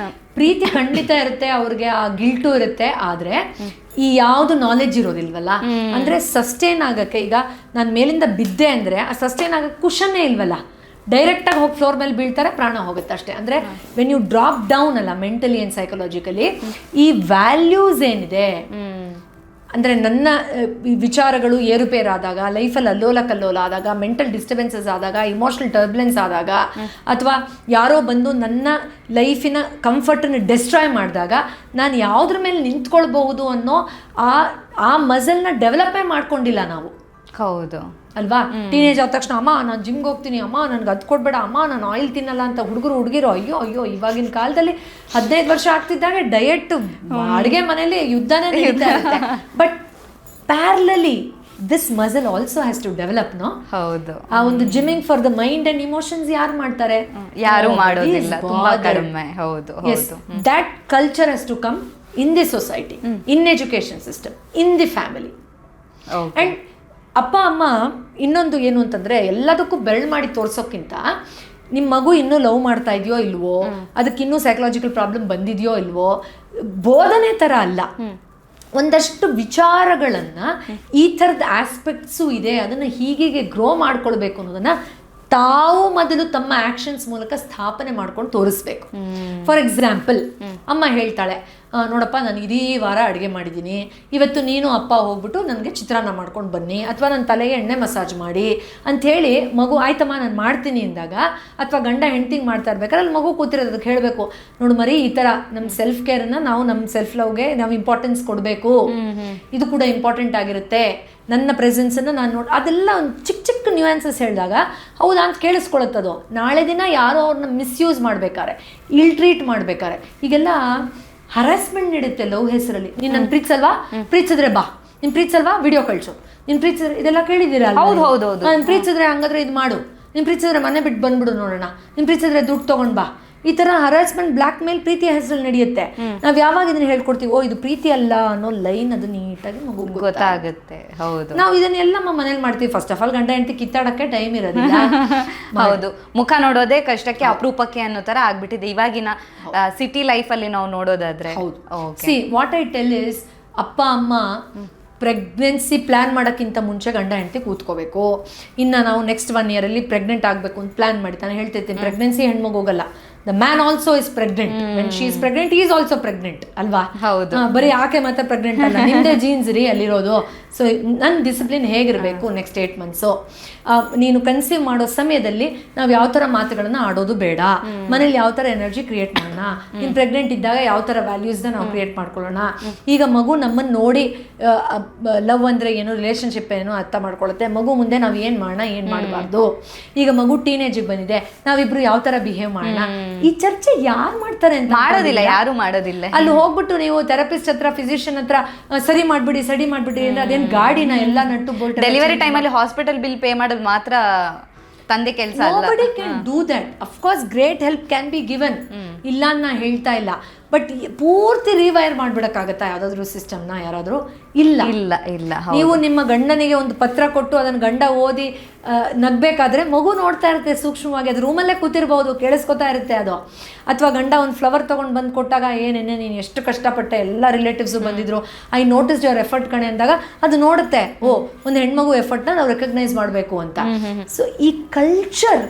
ಪ್ರೀತಿ ಖಂಡಿತ ಇರುತ್ತೆ, ಅವ್ರಿಗೆ ಆ ಗಿಲ್ಟು ಇರುತ್ತೆ. ಆದ್ರೆ ಈ ಯಾವ್ದು ನಾಲೆಡ್ಜ್ ಇರೋದಿಲ್ವಲ್ಲ, ಅಂದ್ರೆ ಸಸ್ಟೈನ್ ಆಗಕ್ಕೆ, ಈಗ ನಾನು ಮೇಲಿಂದ ಬಿದ್ದೆ ಅಂದ್ರೆ ಆ ಸಸ್ಟೈನ್ ಆಗಕ್ಕೆ ಕುಶನ್ನೇ ಇಲ್ವಲ್ಲ, ಡೈರೆಕ್ಟಾಗಿ ಹೋಗಿ ಫ್ಲೋರ್ ಮೇಲೆ ಬೀಳ್ತಾರೆ, ಪ್ರಾಣ ಹೋಗುತ್ತೆ ಅಷ್ಟೇ. ಅಂದರೆ ವೆನ್ ಯು ಡ್ರಾಪ್ ಡೌನ್ ಅಲ್ಲ, ಮೆಂಟಲಿ ಆ್ಯಂಡ್ ಸೈಕಲಾಜಿಕಲಿ, ಈ ವ್ಯಾಲ್ಯೂಸ್ ಏನಿದೆ ಅಂದರೆ ನನ್ನ ವಿಚಾರಗಳು ಏರುಪೇರಾದಾಗ, ಲೈಫಲ್ಲಿ ಅಲ್ಲೋಲ ಕಲ್ಲೋಲ ಆದಾಗ, ಮೆಂಟಲ್ ಡಿಸ್ಟರ್ಬೆನ್ಸಸ್ ಆದಾಗ, ಇಮೋಷನಲ್ ಟರ್ಬುಲೆನ್ಸ್ ಆದಾಗ, ಅಥವಾ ಯಾರೋ ಬಂದು ನನ್ನ ಲೈಫಿನ ಕಂಫರ್ಟನ್ನು ಡಿಸ್ಟ್ರಾಯ್ ಮಾಡಿದಾಗ ನಾನು ಯಾವುದ್ರ ಮೇಲೆ ನಿಂತ್ಕೊಳ್ಬಹುದು ಅನ್ನೋ ಆ ಮಸಲ್ನ ಡೆವಲಪೇ ಮಾಡ್ಕೊಂಡಿಲ್ಲ ನಾವು. ಹೌದು ಅಲ್ವಾ. ಟೀನೇಜ್ ಆದ ತಕ್ಷಣ ಅಮ್ಮ ನಾನು ಜಿಮ್ಗೆ ಹೋಗ್ತೀನಿ, ಅಮ್ಮ ನನಗೆ ಅದು ಕೊಡ್ಬೇಡ, ಅಮ್ಮ ನಾನು ಆಯಿಲ್ ತಿನ್ನಲ್ಲ ಅಂತ ಹುಡುಗಿರೋ ಅಯ್ಯೋ ಇವಾಗಿನ ಕಾಲದಲ್ಲಿ 15 ವರ್ಷ ಆಗ್ತಿದ್ದಾಗ ಡಯಟ್ ಅಡುಗೆ ಮನೇಲಿ ಯುದ್ಧನೇ ನಡೀತಾ ಇರುತ್ತೆ. But parallelly this muscle also has to develop. No ಹೌದು. ಆ ಒಂದು gymming for the mind and emotions ಯಾರು ಮಾಡ್ತಾರೆ? ಯಾರು ಮಾಡೋದಿಲ್ಲ, ತುಂಬಾ ಕಡಿಮೆ. ಹೌದು. That culture has to come in the society, in education system, in the family. And ಅಪ್ಪ ಅಮ್ಮ ಇನ್ನೊಂದು ಏನು ಅಂತಂದರೆ, ಎಲ್ಲದಕ್ಕೂ ಬೆರಳು ಮಾಡಿ ತೋರಿಸೋಕ್ಕಿಂತ ನಿಮ್ಮ ಮಗು ಇನ್ನೂ ಲವ್ ಮಾಡ್ತಾ ಇದೆಯೋ ಇಲ್ವೋ, ಅದಕ್ಕಿನ್ನೂ ಸೈಕಲಾಜಿಕಲ್ ಪ್ರಾಬ್ಲಮ್ ಬಂದಿದೆಯೋ ಇಲ್ವೋ, ಬೋಧನೆ ಥರ ಅಲ್ಲ, ಒಂದಷ್ಟು ವಿಚಾರಗಳನ್ನು ಈ ಥರದ ಆಸ್ಪೆಕ್ಟ್ಸು ಇದೆ, ಅದನ್ನು ಹೀಗೆ ಗ್ರೋ ಮಾಡ್ಕೊಳ್ಬೇಕು ಅನ್ನೋದನ್ನು ತಾವು ಮೊದಲು ತಮ್ಮ ಆ್ಯಕ್ಷನ್ಸ್ ಮೂಲಕ ಸ್ಥಾಪನೆ ಮಾಡ್ಕೊಂಡು ತೋರಿಸ್ಬೇಕು. ಫಾರ್ ಎಕ್ಸಾಂಪಲ್, ಅಮ್ಮ ಹೇಳ್ತಾಳೆ, ನೋಡಪ್ಪ ನಾನು ಇಡೀ ವಾರ ಅಡುಗೆ ಮಾಡಿದ್ದೀನಿ, ಇವತ್ತು ನೀನು ಅಪ್ಪ ಹೋಗ್ಬಿಟ್ಟು ನನಗೆ ಚಿತ್ರಾನ್ನ ಮಾಡ್ಕೊಂಡು ಬನ್ನಿ, ಅಥವಾ ನನ್ನ ತಲೆಗೆ ಎಣ್ಣೆ ಮಸಾಜ್ ಮಾಡಿ ಅಂಥೇಳಿ ಮಗು ಆಯ್ತಮ್ಮ ನಾನು ಮಾಡ್ತೀನಿ ಅಂದಾಗ, ಅಥವಾ ಗಂಡ ಹೆಂಡ್ತಿಗೆ ಮಾಡ್ತಾ ಇರ್ಬೇಕಾದ್ರೆ ಅಲ್ಲಿ ಮಗು ಕೂತಿರೋದು ಅದಕ್ಕೆ ಹೇಳಬೇಕು, ನೋಡು ಮರಿ ಈ ಥರ ನಮ್ಮ ಸೆಲ್ಫ್ ಕೇರನ್ನು ನಾವು ನಮ್ಮ ಸೆಲ್ಫ್ ಲವ್ಗೆ ನಾವು ಇಂಪಾರ್ಟೆನ್ಸ್ ಕೊಡಬೇಕು, ಇದು ಕೂಡ ಇಂಪಾರ್ಟೆಂಟ್ ಆಗಿರುತ್ತೆ, ನನ್ನ ಪ್ರೆಸೆನ್ಸನ್ನು ನಾನು ಅದೆಲ್ಲ ಒಂದು ಚಿಕ್ಕ ನ್ಯೂಯಾನ್ಸಸ್ ಹೇಳಿದಾಗ ಹೌದಾ ಅಂತ ಕೇಳಿಸ್ಕೊಳತ್ತದು. ನಾಳೆ ದಿನ ಯಾರೋ ಅವ್ರನ್ನ ಮಿಸ್ಯೂಸ್ ಮಾಡ್ಬೇಕಾರೆ, ಇಲ್ ಟ್ರೀಟ್ ಮಾಡ್ಬೇಕಾರೆ, ಈಗೆಲ್ಲ ಹರಾಸ್ಮೆಂಟ್ ನಡೀತೆ ಲವ್ ಹೆಸರಲ್ಲಿ. ನೀನು ನನ್ನ ಪ್ರೀತಿಸಲ್ವಾ, ಪ್ರೀತಿಸಿದ್ರೆ ಬಾ, ನೀನು ಪ್ರೀತಿಸಲ್ವಾ ವಿಡಿಯೋ ಕಳಿಸು, ನೀನು ಪ್ರೀತಿಸಿದ್ರೆ ಇದೆಲ್ಲ ಕೇಳಿದ್ದೀರಾ? ಹೌದು. ನಾನು ಪ್ರೀತಿಸಿದ್ರೆ ಹಂಗಾದ್ರೆ ಇದು ಮಾಡು, ನೀನು ಪ್ರೀತಿಸಿದ್ರೆ ಮನೆ ಬಿಟ್ಟು ಬಂದ್ಬಿಡು ನೋಡೋಣ, ನೀನು ಪ್ರೀತಿಸಿದ್ರೆ ದುಡ್ಡು ತೊಗೊಂಡು ಬಾ. ಈ ಥರ ಹರಾಸ್ಮೆಂಟ್, ಬ್ಲ್ಯಾಕ್ ಮೇಲ್ ಪ್ರೀತಿಯ ಹೆಸರಲ್ಲಿ ನಡೆಯುತ್ತೆ. ನಾವು ಯಾವಾಗ ಇದನ್ನ ಹೇಳ್ಕೊಡ್ತೀವಿ, ಓ ಇದು ಪ್ರೀತಿ ಅಲ್ಲ ಅನ್ನೋ ಲೈನ್ ಅದು ನೀಟಾಗಿ ಮಗು ಗೊತ್ತಾಗುತ್ತೆ. ಹೌದು. ನಾವು ಇದನ್ನೆಲ್ಲ ನಮ್ಮ ಮನೇಲಿ ಮಾಡ್ತೀವಿ. ಫಸ್ಟ್ ಆಫ್ ಆಲ್ ಗಂಡ ಹೆಂಡತಿ ಕಿತ್ತಾಡಕ್ಕೆ ಟೈಮ್ ಇರೋದಿಲ್ಲ. ಹೌದು, ಮುಖ ನೋಡೋದೇ ಕಷ್ಟಕ್ಕೆ, ಅಪರೂಪಕ್ಕೆ ಅನ್ನೋ ಥರ ಆಗ್ಬಿಟ್ಟಿದೆ ಇವಾಗಿನ ಸಿಟಿ ಲೈಫಲ್ಲಿ ನಾವು ನೋಡೋದಾದ್ರೆ. ಹೌದು. See what I tell is, ಅಪ್ಪ ಅಮ್ಮ ಪ್ರೆಗ್ನೆನ್ಸಿ ಪ್ಲ್ಯಾನ್ ಮಾಡೋಕ್ಕಿಂತ ಮುಂಚೆ ಗಂಡ ಹೆಂಡತಿ ಕೂತ್ಕೋಬೇಕು. ಇನ್ನು ನಾವು ನೆಕ್ಸ್ಟ್ 1 year ಪ್ರೆಗ್ನೆಂಟ್ ಆಗಬೇಕು ಅಂತ ಪ್ಲ್ಯಾನ್ ಮಾಡಿ, ನಾನು ಹೇಳ್ತಿರ್ತೀನಿ ಪ್ರೆಗ್ನೆನ್ಸಿ ಹೆಣ್ಮಗು ಹೋಗಲ್ಲ, the man also is pregnant, when she is pregnant is also pregnant ಅಲ್ವಾ? ಹೌದು. ಬರೀ ಆಕೆ ಮಾತ್ರ ಪ್ರೆಗ್ನೆಂಟ್ ಅಲ್ಲ, ನಿಮ್ದೇ ಜೀನ್ಸ್ ರೀ ಅಲ್ಲಿರೋದು. ಸೊ ನನ್ನ ಡಿಸಿಪ್ಲಿನ್ ಹೇಗಿರಬೇಕು ನೆಕ್ಸ್ಟ್ 8 months. ನೀನು ಕನ್ಸೀವ್ ಮಾಡೋ ಸಮಯದಲ್ಲಿ ನಾವು ಯಾವ ಥರ ಮಾತುಗಳನ್ನು ಆಡೋದು ಬೇಡ, ಮನೇಲಿ ಯಾವ ಥರ ಎನರ್ಜಿ ಕ್ರಿಯೇಟ್ ಮಾಡೋಣ, ನೀನು ಪ್ರೆಗ್ನೆಂಟ್ ಇದ್ದಾಗ ಯಾವ ಥರ ವ್ಯಾಲ್ಯೂಸ್ನ ನಾವು ಕ್ರಿಯೇಟ್ ಮಾಡ್ಕೊಳ್ಳೋಣ. ಈಗ ಮಗು ನಮ್ಮನ್ನು ನೋಡಿ ಲವ್ ಅಂದರೆ ಏನು, ರಿಲೇಷನ್ಶಿಪ್ ಏನು ಅರ್ಥ ಮಾಡ್ಕೊಳ್ಳುತ್ತೆ. ಮಗು ಮುಂದೆ ನಾವು ಏನು ಮಾಡೋಣ, ಏನು ಮಾಡಬಾರ್ದು. ಈಗ ಮಗು ಟೀನೇಜಿಗೆ ಬಂದಿದೆ, ನಾವಿಬ್ರು ಯಾವ ಥರ ಬಿಹೇವ್ ಮಾಡೋಣ. ಈ ಚರ್ಚೆ ಯಾರು ಮಾಡ್ತಾರೆ ಅಂತ ಮಾಡೋದಿಲ್ಲ, ಯಾರು ಮಾಡೋದಿಲ್ಲ. ಅಲ್ಲಿ ಹೋಗ್ಬಿಟ್ಟು ನೀವು ಥೆರಪಿಸ್ಟ್ ಹತ್ರ, ಫಿಸಿಷಿಯನ್ ಹತ್ರ ಸರಿ ಮಾಡ್ಬಿಡಿ ಅಂದ್ರೆ ಅದೇನು ಗಾಡಿನ ಎಲ್ಲ ನಟ್ಟು ಬೋಲ್ಟ್. ಡೆಲಿವರಿ ಟೈಮಲ್ಲಿ ಹಾಸ್ಪಿಟಲ್ ಬಿಲ್ ಪೇ ಮಾಡೋದು ಮಾತ್ರ ತಂದೆ ಕೆಲಸ ಅಲ್ಲ. Nobody can do that. Of course great help can be given, ಇಲ್ಲ ಅಂತ ನಾ ಹೇಳ್ತಾ ಇಲ್ಲ. ಬಟ್ ಪೂರ್ತಿ ರಿವೈರ್ ಮಾಡ್ಬಿಡಕ್ಕಾಗತ್ತಾ ಯಾವ್ದಾದ್ರು ಸಿಸ್ಟಮ್ನ ಯಾರಾದರೂ? ಇಲ್ಲ ಇಲ್ಲ ಇಲ್ಲ. ನೀವು ನಿಮ್ಮ ಗಂಡನಿಗೆ ಒಂದು ಪತ್ರ ಕೊಟ್ಟು ಅದನ್ನು ಗಂಡ ಓದಿ ನಗ್ಬೇಕಾದ್ರೆ ಮಗು ನೋಡ್ತಾ ಇರುತ್ತೆ ಸೂಕ್ಷ್ಮವಾಗಿ, ಅದು ರೂಮಲ್ಲೇ ಕೂತಿರ್ಬೋದು, ಕೇಳಿಸ್ಕೊತಾ ಇರುತ್ತೆ ಅದು. ಅಥವಾ ಗಂಡ ಒಂದು ಫ್ಲವರ್ ತೊಗೊಂಡು ಬಂದು ಕೊಟ್ಟಾಗ ಏನೇನೆ ನೀನು ಎಷ್ಟು ಕಷ್ಟಪಟ್ಟೆ, ಎಲ್ಲ ರಿಲೇಟಿವ್ಸು ಬಂದಿದ್ರು, ಐ ನೋಟಿಸ್ಡ್ ಯುವರ್ ಎಫರ್ಟ್ ಕಣೆ ಅಂದಾಗ ಅದು ನೋಡುತ್ತೆ, ಓ ಒಂದು ಹೆಣ್ಮಗು ಎಫರ್ಟ್ನ ನಾವು ರೆಕಗ್ನೈಸ್ ಮಾಡಬೇಕು ಅಂತ. ಸೊ ಈ ಕಲ್ಚರ್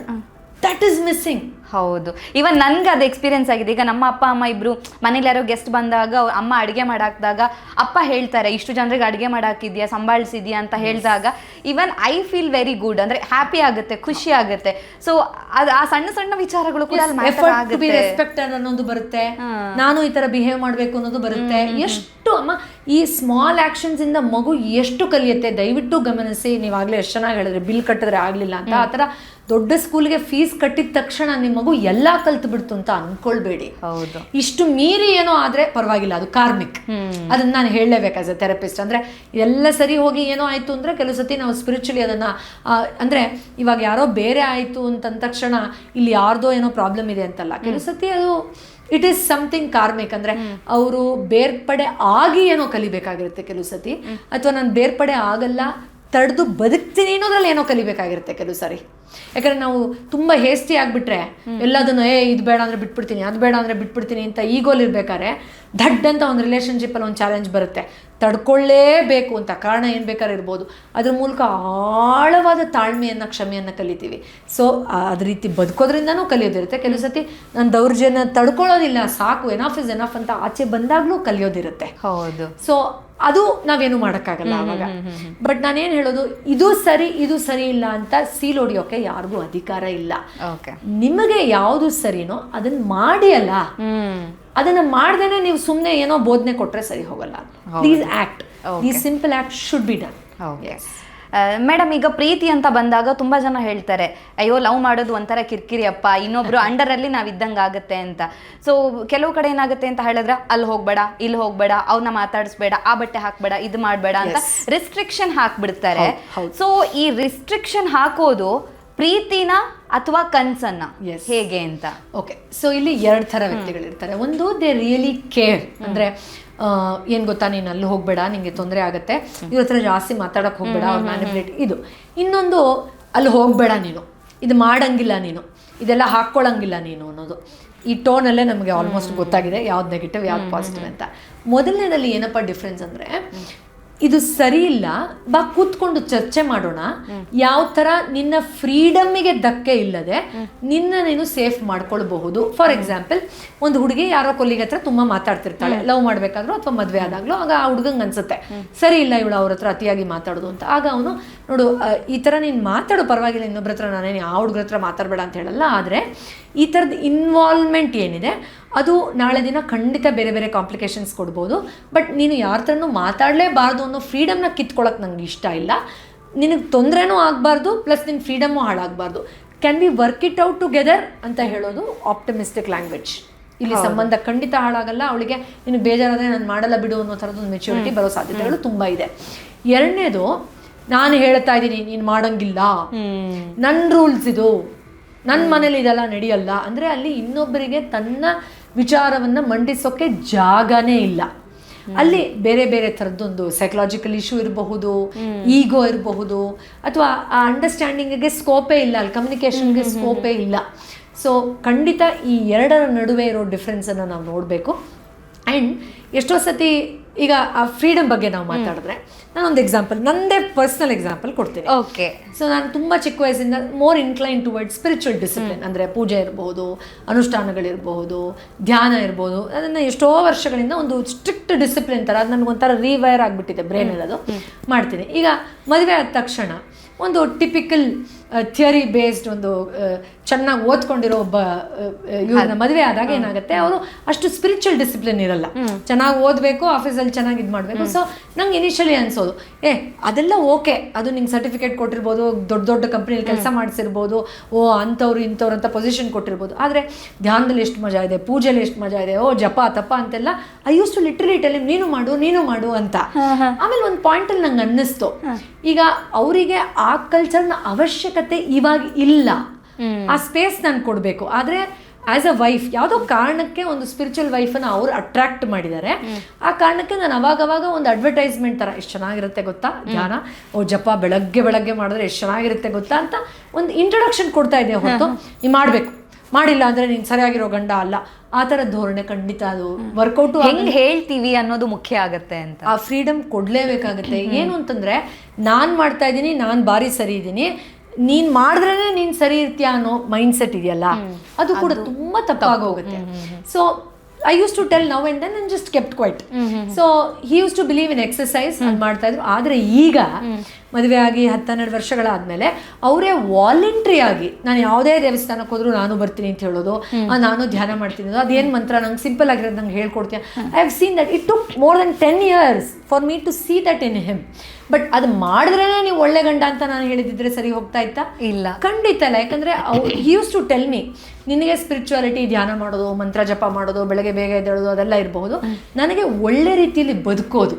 ದಟ್ ಈಸ್ ಮಿಸ್ಸಿಂಗ್. ಹೌದು. ಇವನ್ ನನ್ಗೆ ಅದು ಎಕ್ಸ್ಪೀರಿಯನ್ಸ್ ಆಗಿದೆ. ಈಗ ನಮ್ಮ ಅಪ್ಪ ಅಮ್ಮ ಇಬ್ರು ಮನೇಲಿ ಯಾರೋ ಗೆಸ್ಟ್ ಬಂದಾಗ ಅಮ್ಮ ಅಡುಗೆ ಮಾಡಾಕ್ದಾಗ ಅಪ್ಪ ಹೇಳ್ತಾರೆ, ಇಷ್ಟು ಜನರಿಗೆ ಅಡುಗೆ ಮಾಡಾಕಿದ್ಯಾ, ಸಂಭಾಳಿಸಿದ್ಯಾ ಅಂತ ಹೇಳಿದಾಗ even I feel very good, ಅಂದ್ರೆ ಹ್ಯಾಪಿ ಆಗುತ್ತೆ, ಖುಷಿ ಆಗುತ್ತೆ. ಸೊ ಅದು ಆ ಸಣ್ಣ ಸಣ್ಣ ವಿಚಾರಗಳು ಕೂಡ ರೆಸ್ಪೆಕ್ಟ್ ಅನ್ನೋದು ಬರುತ್ತೆ, ನಾನು ಈ ತರ ಬಿಹೇವ್ ಮಾಡಬೇಕು ಅನ್ನೋದು ಬರುತ್ತೆ. ಎಷ್ಟು ಅಮ್ಮ ಈ ಸ್ಮಾಲ್ ಆಕ್ಷನ್ಸ್ ಇಂದ ಮಗು ಎಷ್ಟು ಕಲಿಯುತ್ತೆ, ದಯವಿಟ್ಟು ಗಮನಿಸಿ. ನೀವಾಗಲೇ ಎಷ್ಟು ಚೆನ್ನಾಗಿ ಹೇಳಿದ್ರೆ ಬಿಲ್ ಕಟ್ಟಿದ್ರೆ ಆಗ್ಲಿಲ್ಲ ಅಂತ. ಆ ಥರ ದೊಡ್ಡ ಸ್ಕೂಲ್ಗೆ ಫೀಸ್ ಕಟ್ಟಿದ ತಕ್ಷಣ ನಿಮ್ಮ ಮಗು ಎಲ್ಲ ಕಲ್ತು ಬಿಡ್ತು ಅಂತ ಅನ್ಕೊಳ್ಬೇಡಿ. ಹೌದು. ಇಷ್ಟು ಮೀರಿ ಏನೋ ಆದ್ರೆ ಪರವಾಗಿಲ್ಲ, ಅದು ಕಾರ್ಮಿಕ್. ಅದನ್ನ ನಾನು ಹೇಳಲೇಬೇಕು ಆಸ್ ಎ ಥೆರಪಿಸ್ಟ್. ಅಂದ್ರೆ ಎಲ್ಲ ಸರಿ ಹೋಗಿ ಏನೋ ಆಯ್ತು ಅಂದ್ರೆ ಕೆಲವು ಸತಿ ನಾವು ಸ್ಪಿರಿಚುಲಿ ಅದನ್ನ ಅಂದ್ರೆ ಇವಾಗ ಯಾರೋ ಬೇರೆ ಆಯ್ತು ಅಂತ ತಕ್ಷಣ ಇಲ್ಲಿ ಯಾರ್ದೋ ಏನೋ ಪ್ರಾಬ್ಲಮ್ ಇದೆ ಅಂತಲ್ಲ. ಕೆಲವು ಸತಿ ಅದು ಇಟ್ ಈಸ್ ಸಮಥಿಂಗ್ ಕಾರ್ಮಿಕ್. ಅಂದ್ರೆ ಅವರು ಬೇರ್ಪಡೆ ಆಗಿ ಏನೋ ಕಲಿಬೇಕಾಗಿರುತ್ತೆ ಕೆಲವು ಸತಿ, ಅಥವಾ ನಾನು ಬೇರ್ಪಡೆ ಆಗಲ್ಲ, ತಡೆದು ಬದುಕ್ತೀನಿ ಅನ್ನೋದ್ರಲ್ಲಿ ಏನೋ ಕಲಿಬೇಕಾಗಿರುತ್ತೆ ಕೆಲವು ಸಾರಿ. ಯಾಕಂದ್ರೆ ನಾವು ತುಂಬಾ ಹೇಸ್ಟಿ ಆಗಿಬಿಟ್ರೆ ಎಲ್ಲದನ್ನು ಇದು ಬೇಡ ಅಂದ್ರೆ ಬಿಟ್ಬಿಡ್ತೀನಿ, ಅದು ಬೇಡ ಅಂದ್ರೆ ಬಿಟ್ಬಿಡ್ತೀನಿ ಅಂತ ಈಗೋಲಿ ಇರ್ಬೇಕಾದ್ರೆ ದಡ್ ಅಂತ ಒಂದು ರಿಲೇಷನ್ಶಿಪ್ಪಲ್ಲಿ ಒಂದು ಚಾಲೆಂಜ್ ಬರುತ್ತೆ, ತಡ್ಕೊಳ್ಳೇಬೇಕು ಅಂತ. ಕಾರಣ ಏನು ಬೇಕಾದ್ರೆ ಇರ್ಬೋದು. ಅದ್ರ ಮೂಲಕ ಆಳವಾದ ತಾಳ್ಮೆಯನ್ನು, ಕ್ಷಮೆಯನ್ನು ಕಲಿತೀವಿ. ಸೊ ಅದ ರೀತಿ ಬದುಕೋದ್ರಿಂದನೂ ಕಲಿಯೋದಿರುತ್ತೆ. ಕೆಲವು ಸತಿ ನಾನು ದೌರ್ಜನ್ಯ ತಡ್ಕೊಳ್ಳೋದಿಲ್ಲ, ಸಾಕು, ಎನಫ್ ಇಸ್ ಎನಫ್ ಅಂತ ಆಚೆ ಬಂದಾಗ್ಲೂ ಕಲಿಯೋದಿರುತ್ತೆ. ಹೌದು. ಸೊ ಅದು ನಾವೇನು ಮಾಡೋಕ್ಕಾಗಲ್ಲ ಅವಾಗ. ಬಟ್ ನಾನೇನು ಹೇಳೋದು, ಇದು ಸರಿ ಇದು ಸರಿ ಇಲ್ಲ ಅಂತ ಸೀಲ್ ಹೊಡಿಯೋಕೆ ಯಾರಿಗೂ ಅಧಿಕಾರ ಇಲ್ಲ. ನಿಮಗೆ ಯಾವುದು ಸರಿನೋ ಅದನ್ನ ಮಾಡಿ ಅಲ್ಲ, ಅದನ್ನ ಮಾಡ್ದೇನೆ ನೀವು ಸುಮ್ಮನೆ ಏನೋ ಬೋಧನೆ ಕೊಟ್ರೆ ಸರಿ ಹೋಗಲ್ಲ. ಪ್ಲೀಸ್ ಆಕ್ಟ್, ಈ simple act should be done. Madam, ಈಗ ಪ್ರೀತಿ ಅಂತ ಬಂದಾಗ ತುಂಬಾ ಜನ ಹೇಳ್ತಾರೆ, ಅಯ್ಯೋ ಲವ್ ಮಾಡೋದು ಒಂಥರ ಕಿರಿಕಿರಿ ಅಪ್ಪ, ಇನ್ನೊಬ್ರು ಅಂಡರಲ್ಲಿ ನಾವ್ ಇದ್ದಂಗೆ ಆಗುತ್ತೆ ಅಂತ. ಸೊ ಕೆಲವು ಕಡೆ ಏನಾಗುತ್ತೆ ಅಂತ ಹೇಳಿದ್ರೆ, ಅಲ್ಲಿ ಹೋಗ್ಬೇಡ, ಇಲ್ಲಿ ಹೋಗ್ಬೇಡ, ಅವ್ನ ಮಾತಾಡಿಸ್ಬೇಡ, ಆ ಬಟ್ಟೆ ಹಾಕ್ಬೇಡ, ಇದು ಮಾಡ್ಬೇಡ ಅಂತ ರಿಸ್ಟ್ರಿಕ್ಷನ್ ಹಾಕ್ಬಿಡ್ತಾರೆ. ಸೊ ಈ ರಿಸ್ಟ್ರಿಕ್ಷನ್ ಹಾಕೋದು ಪ್ರೀತಿನ ಅಥವಾ ಕನ್ಸನ್ನ ಹೇಗೆ ಅಂತ? ಓಕೆ, ಸೊ ಇಲ್ಲಿ 2 ಥರ ವ್ಯಕ್ತಿಗಳಿರ್ತಾರೆ. ಒಂದು, ದೇ ರಿಯಲಿ ಕೇರ್. ಅಂದ್ರೆ ಏನು ಗೊತ್ತಾ, ನೀನು ಅಲ್ಲಿ ಹೋಗ್ಬೇಡ, ನಿಂಗೆ ತೊಂದರೆ ಆಗುತ್ತೆ, ಇವ್ರ ಹತ್ರ ಜಾಸ್ತಿ ಮಾತಾಡಕ್ಕೆ ಹೋಗ್ಬೇಡ, ಅವ್ರು ಮ್ಯಾನಿಪುಲೇಟ್. ಇದು. ಇನ್ನೊಂದು, ಅಲ್ಲಿ ಹೋಗ್ಬೇಡ ನೀನು, ಇದು ಮಾಡಂಗಿಲ್ಲ ನೀನು, ಇದೆಲ್ಲ ಹಾಕ್ಕೊಳ್ಳಂಗಿಲ್ಲ ನೀನು ಅನ್ನೋದು. ಈ ಟೋನಲ್ಲೇ ನಮಗೆ ಆಲ್ಮೋಸ್ಟ್ ಗೊತ್ತಾಗಿದೆ ಯಾವ್ದು ನೆಗೆಟಿವ್ ಯಾವ್ದು ಪಾಸಿಟಿವ್ ಅಂತ. ಮೊದಲನೇದಲ್ಲಿ ಏನಪ್ಪ ಡಿಫ್ರೆನ್ಸ್ ಅಂದರೆ, ಇದು ಸರಿ ಇಲ್ಲ, ಬಾ ಕೂತ್ಕೊಂಡು ಚರ್ಚೆ ಮಾಡೋಣ, ಯಾವ ಥರ ನಿನ್ನ ಫ್ರೀಡಮ್ಮಿಗೆ ಧಕ್ಕೆ ಇಲ್ಲದೆ ನಿನ್ನ ನೀನು ಸೇಫ್ ಮಾಡ್ಕೊಳ್ಬಹುದು. ಫಾರ್ ಎಕ್ಸಾಂಪಲ್, ಒಂದು ಹುಡುಗಿ ಯಾರೋ ಕೊಲ್ಲಿಗೆ ಹತ್ರ ತುಂಬ ಮಾತಾಡ್ತಿರ್ತಾಳೆ, ಲವ್ ಮಾಡಬೇಕಾದ್ರೂ ಅಥವಾ ಮದುವೆ ಆದಾಗಲೂ. ಆಗ ಆ ಹುಡುಗಂಗೆ ಅನ್ಸುತ್ತೆ ಸರಿ ಇಲ್ಲ ಇವಳು ಅವ್ರ ಹತ್ರ ಅತಿಯಾಗಿ ಮಾತಾಡೋದು ಅಂತ. ಆಗ ಅವನು, ನೋಡು ಈ ಥರ ನೀನು ಮಾತಾಡೋ ಪರವಾಗಿಲ್ಲ, ಇನ್ನೊಬ್ರ ಹತ್ರ ನಾನೇನು ಆ ಹುಡುಗ್ರ ಹತ್ರ ಮಾತಾಡಬೇಡ ಅಂತ ಹೇಳಲ್ಲ, ಆದರೆ ಈ ಥರದ ಇನ್ವಾಲ್ವ್ಮೆಂಟ್ ಏನಿದೆ ಅದು ನಾಳೆ ದಿನ ಖಂಡಿತ ಬೇರೆ ಬೇರೆ ಕಾಂಪ್ಲಿಕೇಶನ್ಸ್ ಕೊಡ್ಬೋದು. ಬಟ್ ನೀನು ಯಾರ ಥರನೂ ಮಾತಾಡಲೇಬಾರ್ದು ಅನ್ನೋ ಫ್ರೀಡಮ್ನ ಕಿತ್ಕೊಳ್ಳೋಕೆ ನಂಗೆ ಇಷ್ಟ ಇಲ್ಲ. ನಿನಗೆ ತೊಂದರೆನೂ ಆಗಬಾರ್ದು, ಪ್ಲಸ್ ನಿನ್ನ ಫ್ರೀಡಮ್ಮು ಹಾಳಾಗಬಾರ್ದು. Can we work it out together ಅಂತ ಹೇಳೋದು ಆಪ್ಟಮಿಸ್ಟಿಕ್ ಲ್ಯಾಂಗ್ವೇಜ್. ಇಲ್ಲಿ ಸಂಬಂಧ ಖಂಡಿತ ಹಾಳಾಗಲ್ಲ. ಅವಳಿಗೆ ನಿನಗೆ ಬೇಜಾರಾದರೆ ನಾನು ಮಾಡಲ್ಲ ಬಿಡು ಅನ್ನೋ ಥರದೊಂದು ಮೆಚ್ಯೂರಿಟಿ ಬರೋ ಸಾಧ್ಯತೆಗಳು ತುಂಬ ಇದೆ. ಎರಡನೇದು, ನಾನು ಹೇಳ್ತಾ ಇದ್ದೀನಿ ನೀನು ಮಾಡೋಂಗಿಲ್ಲ, ನನ್ನ ರೂಲ್ಸ್ ಇದು, ನನ್ನ ಮನೇಲಿ ಇದೆಲ್ಲ ನಡೆಯಲ್ಲ ಅಂದರೆ ಅಲ್ಲಿ ಇನ್ನೊಬ್ಬರಿಗೆ ತನ್ನ ವಿಚಾರವನ್ನು ಮಂಡಿಸೋಕೆ ಜಾಗನೇ ಇಲ್ಲ. ಅಲ್ಲಿ ಬೇರೆ ಬೇರೆ ಥರದ್ದೊಂದು ಸೈಕಲಾಜಿಕಲ್ ಇಶ್ಯೂ ಇರಬಹುದು, ಈಗೋ ಇರಬಹುದು, ಅಥವಾ ಆ ಅಂಡರ್ಸ್ಟ್ಯಾಂಡಿಂಗಿಗೆ ಸ್ಕೋಪೇ ಇಲ್ಲ, ಅಲ್ಲಿ ಕಮ್ಯುನಿಕೇಷನ್ಗೆ ಸ್ಕೋಪೇ ಇಲ್ಲ. ಸೊ ಖಂಡಿತ ಈ 2ರ ನಡುವೆ ಇರೋ ಡಿಫ್ರೆನ್ಸನ್ನು ನಾವು ನೋಡಬೇಕು. ಆ್ಯಂಡ್ ಎಷ್ಟೋ ಸತಿ ಈಗ ಆ ಫ್ರೀಡಮ್ ಬಗ್ಗೆ ನಾವು ಮಾತಾಡಿದ್ರೆ ನಾನೊಂದು ಎಕ್ಸಾಂಪಲ್, ನಂದೇ ಪರ್ಸ್ನಲ್ ಎಕ್ಸಾಂಪಲ್ ಕೊಡ್ತೀನಿ. ಓಕೆ. ಸೊ ನಾನು ತುಂಬ ಚಿಕ್ಕ ವಯಸ್ಸಿಂದ more incline towards spiritual discipline, ಅಂದರೆ ಪೂಜೆ ಇರ್ಬೋದು, ಅನುಷ್ಠಾನಗಳಿರ್ಬೋದು, ಧ್ಯಾನ ಇರ್ಬೋದು. ಅದನ್ನು ಎಷ್ಟೋ ವರ್ಷಗಳಿಂದ ಒಂದು ಸ್ಟ್ರಿಕ್ಟ್ ಡಿಸಿಪ್ಲಿನ್ ಥರ ಅದು ನನಗೊಂಥರ ರೀವೈರ್ ಆಗಿಬಿಟ್ಟಿದೆ ಬ್ರೈನಲ್ಲಿ, ಅದು ಮಾಡ್ತೀನಿ. ಈಗ ಮದುವೆ ಆದ ತಕ್ಷಣ ಒಂದು ಟಿಪಿಕಲ್ ಥಿಯರಿ ಬೇಸ್ಡ್ ಒಂದು ಚೆನ್ನಾಗಿ ಓದ್ಕೊಂಡಿರೋ ಒಬ್ಬ ಇವ್ರನ್ನ ಮದುವೆ ಆದಾಗ ಏನಾಗುತ್ತೆ, ಅವರು ಅಷ್ಟು ಸ್ಪಿರಿಚುವಲ್ ಡಿಸಿಪ್ಲಿನ್ ಇರಲ್ಲ. ಚೆನ್ನಾಗಿ ಓದಬೇಕು, ಆಫೀಸಲ್ಲಿ ಚೆನ್ನಾಗಿ ಇದು ಮಾಡಬೇಕು. ಸೊ ನಂಗೆ ಇನಿಷಿಯಲಿ ಅನ್ಸೋದು, ಅದೆಲ್ಲ ಓಕೆ, ಅದು ನಿಂಗೆ ಸರ್ಟಿಫಿಕೇಟ್ ಕೊಟ್ಟಿರ್ಬೋದು, ದೊಡ್ಡ ದೊಡ್ಡ ಕಂಪ್ನಿಯಲ್ಲಿ ಕೆಲಸ ಮಾಡಿಸಿರ್ಬೋದು, ಅಂಥವ್ರು ಇಂಥವ್ರು ಅಂತ ಪೊಸಿಷನ್ ಕೊಟ್ಟಿರ್ಬೋದು. ಆದರೆ ಧ್ಯಾನದಲ್ಲಿ ಎಷ್ಟು ಮಜಾ ಇದೆ, ಪೂಜೆಯಲ್ಲಿ ಎಷ್ಟು ಮಜಾ ಇದೆ, ಜಪ ತಪ ಅಂತೆಲ್ಲ I use to literally tell him, ನೀನು ಮಾಡು ಅಂತ. ಆಮೇಲೆ ಒಂದು ಪಾಯಿಂಟಲ್ಲಿ ನಂಗೆ ಅನ್ನಿಸ್ತು, ಈಗ ಅವರಿಗೆ ಆ ಕಲ್ಚರ್ನ ಅವಶ್ಯಕತೆ ಇವಾಗ ಇಲ್ಲ, ಆ ಸ್ಪೇಸ್ ನಾನು ಕೊಡಬೇಕು. ಆದರೆ ಆ್ಯಸ್ ಅ ವೈಫ್ ಯಾವುದೋ ಕಾರಣಕ್ಕೆ ಒಂದು ಸ್ಪಿರಿಚುವಲ್ ವೈಫನ್ನು ಅವ್ರು ಅಟ್ರಾಕ್ಟ್ ಮಾಡಿದ್ದಾರೆ. ಆ ಕಾರಣಕ್ಕೆ ನಾನು ಅವಾಗವಾಗ ಒಂದು ಅಡ್ವರ್ಟೈಸ್ಮೆಂಟ್ ಥರ, ಎಷ್ಟು ಚೆನ್ನಾಗಿರುತ್ತೆ ಗೊತ್ತಾ ಧ್ಯಾನ, ಜಪ ಬೆಳಗ್ಗೆ ಮಾಡಿದ್ರೆ ಎಷ್ಟು ಚೆನ್ನಾಗಿರುತ್ತೆ ಗೊತ್ತಾ ಅಂತ ಒಂದು ಇಂಟ್ರೊಡಕ್ಷನ್ ಕೊಡ್ತಾ ಇದ್ದೆ ಹೊರತು ನೀವು ಮಾಡಬೇಕು, ಮಾಡಿಲ್ಲ ಅಂದರೆ ನೀನು ಸರಿಯಾಗಿರೋ ಗಂಡ ಅಲ್ಲ, ಆ ಥರ ಧೋರಣೆ ಖಂಡಿತ ಅದು ವರ್ಕೌಟು ಹೆಂಗೆ ಹೇಳ್ತೀವಿ ಅನ್ನೋದು ಮುಖ್ಯ ಆಗುತ್ತೆ ಅಂತ. ಆ ಫ್ರೀಡಮ್ ಕೊಡಲೇಬೇಕಾಗುತ್ತೆ. ಏನು ಅಂತಂದರೆ, ನಾನು ಮಾಡ್ತಾ ಇದ್ದೀನಿ, ನಾನು ಭಾರಿ ಸರಿ ಇದ್ದೀನಿ, ನೀನು ಮಾಡಿದ್ರೇ ನೀನು ಸರಿ ಇರ್ತೀಯ ಅನ್ನೋ ಮೈಂಡ್ ಸೆಟ್ ಇದೆಯಲ್ಲ, ಅದು ಕೂಡ ತುಂಬ ತಪ್ಪಾಗೋಗುತ್ತೆ. So I used to tell now and then and just kept quiet. So he used to believe in exercise, ಅದು ಮಾಡ್ತಾ ಇದ್ರು. ಆದರೆ ಈಗ ಮದುವೆ ಆಗಿ 10-12 ವರ್ಷಗಳಾದಮೇಲೆ ಅವರೇ ವಾಲಂಟ್ರಿ ಆಗಿ ನಾನು ಯಾವುದೇ ದೇವಸ್ಥಾನಕ್ಕೆ ಹೋದ್ರು ನಾನು ಬರ್ತೀನಿ ಅಂತ ಹೇಳೋದು, ನಾನು ಧ್ಯಾನ ಮಾಡ್ತೀನಿ, ಅದೇನು ಮಂತ್ರ ನಂಗೆ ಸಿಂಪಲ್ ಆಗಿರೋದು ನಂಗೆ ಹೇಳ್ಕೊಡ್ತೀನಿ. I have seen that it took more than 10 years for me to see that in him. But ಅದು ಮಾಡಿದ್ರೇ ನೀವು ಒಳ್ಳೆ ಗಂಡ ಅಂತ ನಾನು ಹೇಳಿದಿದ್ರೆ ಸರಿ ಹೋಗ್ತಾ ಇತ್ತಾ? ಇಲ್ಲ, ಖಂಡಿತ ಇಲ್ಲ. ಯಾಕಂದರೆ he use to tell me, ನಿನಗೆ ಸ್ಪಿರಿಚುವಾಲಿಟಿ, ಧ್ಯಾನ ಮಾಡೋದು, ಮಂತ್ರ ಜಪ ಮಾಡೋದು, ಬೆಳಗ್ಗೆ ಬೇಗ ಎದ್ದೇಳೋದು ಅದೆಲ್ಲ ಇರಬಹುದು, ನನಗೆ ಒಳ್ಳೆ ರೀತಿಯಲ್ಲಿ ಬದುಕೋದು,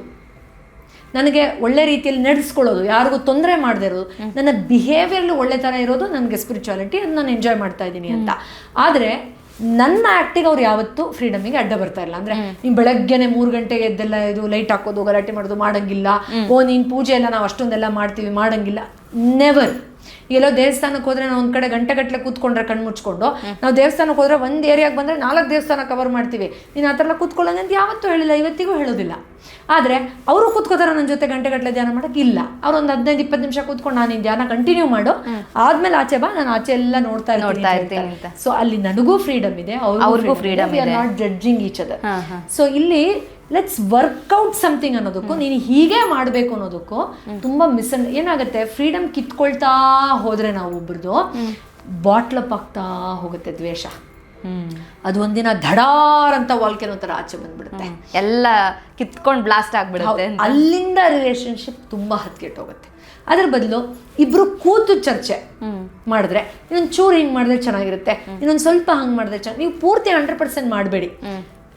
ನನಗೆ ಒಳ್ಳೆ ರೀತಿಯಲ್ಲಿ ನಡೆಸ್ಕೊಳ್ಳೋದು, ಯಾರಿಗೂ ತೊಂದರೆ ಮಾಡದೇ ಇರೋದು, ನನ್ನ ಬಿಹೇವಿಯರ್ಲು ಒಳ್ಳೆ ಥರ ಇರೋದು ನನಗೆ ಸ್ಪಿರಿಚುವಾಲಿಟಿ, ಅದು ನಾನು ಎಂಜಾಯ್ ಮಾಡ್ತಾ ಇದ್ದೀನಿ ಅಂತ. ಆದರೆ ನನ್ನ ಆ್ಯಕ್ಟಿಗೆ ಅವ್ರು ಯಾವತ್ತೂ ಫ್ರೀಡಮಿಗೆ ಅಡ್ಡ ಬರ್ತಾ ಇಲ್ಲ. ಅಂದರೆ ನೀವು ಬೆಳಗ್ಗೆನೆ 3 ಗಂಟೆಗೆ ಎದ್ದೆಲ್ಲ ಇದು ಲೈಟ್ ಹಾಕೋದು, ಗಲಾಟೆ ಮಾಡೋದು ಮಾಡಂಗಿಲ್ಲ, ನೀನು ಪೂಜೆ ಎಲ್ಲ ನಾವು ಅಷ್ಟೊಂದೆಲ್ಲ ಮಾಡ್ತೀವಿ ಮಾಡಂಗಿಲ್ಲ, ನೆವರ್. ಎಲ್ಲೋ ದೇವಸ್ಥಾನಕ್ಕೆ ಹೋದ್ರೆ ನಾವು ಒಂದು ಕಡೆ ಗಂಟೆಗಟ್ಟಲೆ ಕೂತ್ಕೊಂಡ್ರೆ ಕಣ್ಣು ಮುಚ್ಕೊಂಡು, ನಾವು ದೇವಸ್ಥಾನಕ್ಕೆ ಹೋದ್ರೆ ಒಂದು ಏರಿಯಾಗೆ ಬಂದರೆ 4 ದೇವಸ್ಥಾನ ಕವರ್ ಮಾಡ್ತೀವಿ, ನೀನು ಆ ಥರ ಎಲ್ಲ ಕೂತ್ಕೊಳ್ಳೋದು ಅಂತ ಯಾವತ್ತೂ ಹೇಳಿಲ್ಲ, ಇವತ್ತಿಗೂ ಹೇಳೋದಿಲ್ಲ. ಆದರೆ ಅವರು ಕೂತ್ಕೋತಾರೆ ನನ್ನ ಜೊತೆ ಗಂಟೆಗಟ್ಟಲೆ ಧ್ಯಾನ ಮಾಡೋಕ್ಕೆ ಇಲ್ಲ. ಅವ್ರು ಒಂದು 15-20 ನಿಮಿಷ ಕೂತ್ಕೊಂಡು ನಾನು ಧ್ಯಾನ ಕಂಟಿನ್ಯೂ ಮಾಡು, ಆದ್ಮೇಲೆ ಆಚೆ ಬಾ, ನಾನು ಆಚೆ ಎಲ್ಲ ನೋಡ್ತಾ ಇರ್ತೀನಿ. ಸೊ ಅಲ್ಲಿ ನನಗೂ ಫ್ರೀಡಮ್ ಇದೆ, ಅವ್ರಿಗೂ ಫ್ರೀಡಮ್ ಇದೆ, not judging each other. So ಇಲ್ಲಿ ಲೆಟ್ಸ್ ವರ್ಕ್ಔಟ್ ಸಮಥಿಂಗ್ ಅನ್ನೋದಕ್ಕೂ ನೀನು ಹೀಗೆ ಮಾಡಬೇಕು ಅನ್ನೋದಕ್ಕೂ ತುಂಬ ಏನಾಗುತ್ತೆ, ಫ್ರೀಡಮ್ ಕಿತ್ಕೊಳ್ತಾ ಹೋದ್ರೆ ನಾವು ಒಬ್ರದ್ದು ಬಾಟ್ಲಪ್ ಆಗ್ತಾ ಹೋಗುತ್ತೆ ದ್ವೇಷ. ಅದು ಒಂದಿನ ಧಡಾರ್ ಅಂತ ವಾಲ್ಕೆನೋ ಥರ ಆಚೆ ಬಂದ್ಬಿಡುತ್ತೆ, ಎಲ್ಲ ಕಿತ್ಕೊಂಡು ಬ್ಲಾಸ್ಟ್ ಆಗ್ಬಿಡುತ್ತೆ. ಅಲ್ಲಿಂದ ರಿಲೇಶನ್ಶಿಪ್ ತುಂಬ ಹತ್ಕೆಟ್ಟೋಗುತ್ತೆ. ಅದ್ರ ಬದಲು ಇಬ್ರು ಕೂತು ಚರ್ಚೆ ಮಾಡಿದ್ರೆ, ಇನ್ನೊಂದು ಚೂರು ಹಿಂಗೆ ಮಾಡಿದ್ರೆ ಚೆನ್ನಾಗಿರುತ್ತೆ, ಇನ್ನೊಂದು ಸ್ವಲ್ಪ ಹಂಗೆ ಮಾಡಿದ್ರೆ ಚೆನ್ನಾಗಿ, ನೀವು ಪೂರ್ತಿ 100% ಮಾಡಬೇಡಿ.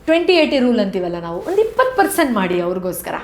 20-80 ರೂಲ್ ಅಂತೀವಲ್ಲ ನಾವು, ಒಂದು 20% ಮಾಡಿ ಅವ್ರಿಗೋಸ್ಕರ.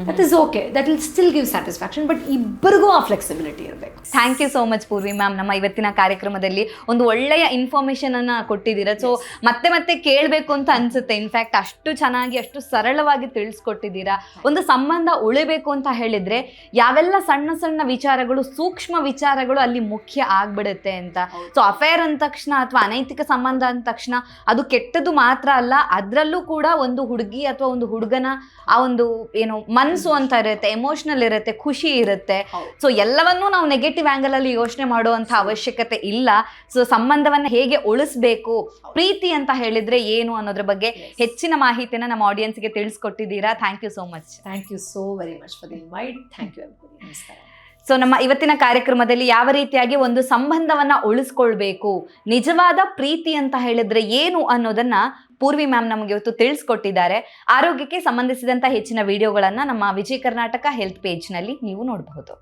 That is okay, that will still give satisfaction. But ಇಬ್ಬರಿಗೂ ಆ ಫ್ಲೆಕ್ಸಿಬಿಲಿಟಿ ಇರಬೇಕು. Thank you so much Purvi ma'am, ನಮ್ಮ ಇವತ್ತಿನ ಕಾರ್ಯಕ್ರಮದಲ್ಲಿ ಒಂದು ಒಳ್ಳೆಯ ಇನ್ಫಾರ್ಮೇಶನ್ ಅನ್ನ ಕೊಟ್ಟಿದ್ದೀರಾ. ಸೊ ಮತ್ತೆ ಕೇಳಬೇಕು ಅಂತ ಅನ್ಸುತ್ತೆ. ಇನ್ಫ್ಯಾಕ್ಟ್ ಅಷ್ಟು ಚೆನ್ನಾಗಿ, ಅಷ್ಟು ಸರಳವಾಗಿ ತಿಳಿಸ್ಕೊಟ್ಟಿದ್ದೀರಾ. ಒಂದು ಸಂಬಂಧ ಉಳಿಬೇಕು ಅಂತ ಹೇಳಿದ್ರೆ ಯಾವೆಲ್ಲ ಸಣ್ಣ ಸಣ್ಣ ವಿಚಾರಗಳು, ಸೂಕ್ಷ್ಮ ವಿಚಾರಗಳು ಅಲ್ಲಿ ಮುಖ್ಯ ಆಗ್ಬಿಡುತ್ತೆ ಅಂತ. ಸೊ ಅಫೇರ್ ಅಂದ ತಕ್ಷಣ ಅಥವಾ ಅನೈತಿಕ ಸಂಬಂಧ ಅಂದ ತಕ್ಷಣ ಅದು ಕೆಟ್ಟದ್ದು ಮಾತ್ರ ಅಲ್ಲ, ಅದ್ರಲ್ಲೂ ಕೂಡ ಒಂದು ಹುಡುಗಿ ಅಥವಾ ಒಂದು ಹುಡುಗನ ಆ ಒಂದು ಏನು ಮನಸ್ಸು ಅಂತ ಇರುತ್ತೆ, ಎಮೋಷನಲ್ ಇರುತ್ತೆ, ಖುಷಿ ಇರುತ್ತೆ. ಸೊ ಎಲ್ಲವನ್ನೂ ನಾವು ನೆಗೆಟಿವ್ ಆಂಗಲ್ ಅಲ್ಲಿ ಯೋಚನೆ ಮಾಡುವಂತ ಅವಶ್ಯಕತೆ ಇಲ್ಲ. ಸೊ ಸಂಬಂಧವನ್ನ ಹೇಗೆ ಉಳಿಸ್ಬೇಕು, ಪ್ರೀತಿ ಅಂತ ಹೇಳಿದ್ರೆ ಏನು ಅನ್ನೋದ್ರ ಬಗ್ಗೆ ಹೆಚ್ಚಿನ ಮಾಹಿತಿನ ನಮ್ಮ ಆಡಿಯನ್ಸ್ಗೆ ತಿಳಿಸ್ಕೊಟ್ಟಿದ್ದೀರಾ. Thank you so much. Thank you so very much for the invite. Thank you. ನಮಸ್ಕಾರ. ಸೊ ನಮ್ಮ ಇವತ್ತಿನ ಕಾರ್ಯಕ್ರಮದಲ್ಲಿ ಯಾವ ರೀತಿಯಾಗಿ ಒಂದು ಸಂಬಂಧವನ್ನ ಉಳಿಸ್ಕೊಳ್ಬೇಕು, ನಿಜವಾದ ಪ್ರೀತಿ ಅಂತ ಹೇಳಿದ್ರೆ ಏನು ಅನ್ನೋದನ್ನ ಪೂರ್ವಿ ಮ್ಯಾಮ್ ನಮಗೆ ಇವತ್ತು ತಿಳಿಸ್ಕೊಟ್ಟಿದ್ದಾರೆ. ಆರೋಗ್ಯಕ್ಕೆ ಸಂಬಂಧಿಸಿದಂತ ಹೆಚ್ಚಿನ ವಿಡಿಯೋಗಳನ್ನ ನಮ್ಮ ವಿಜಯ ಕರ್ನಾಟಕ ಹೆಲ್ತ್ ಪೇಜ್ನಲ್ಲಿ ನೀವು ನೋಡಬಹುದು.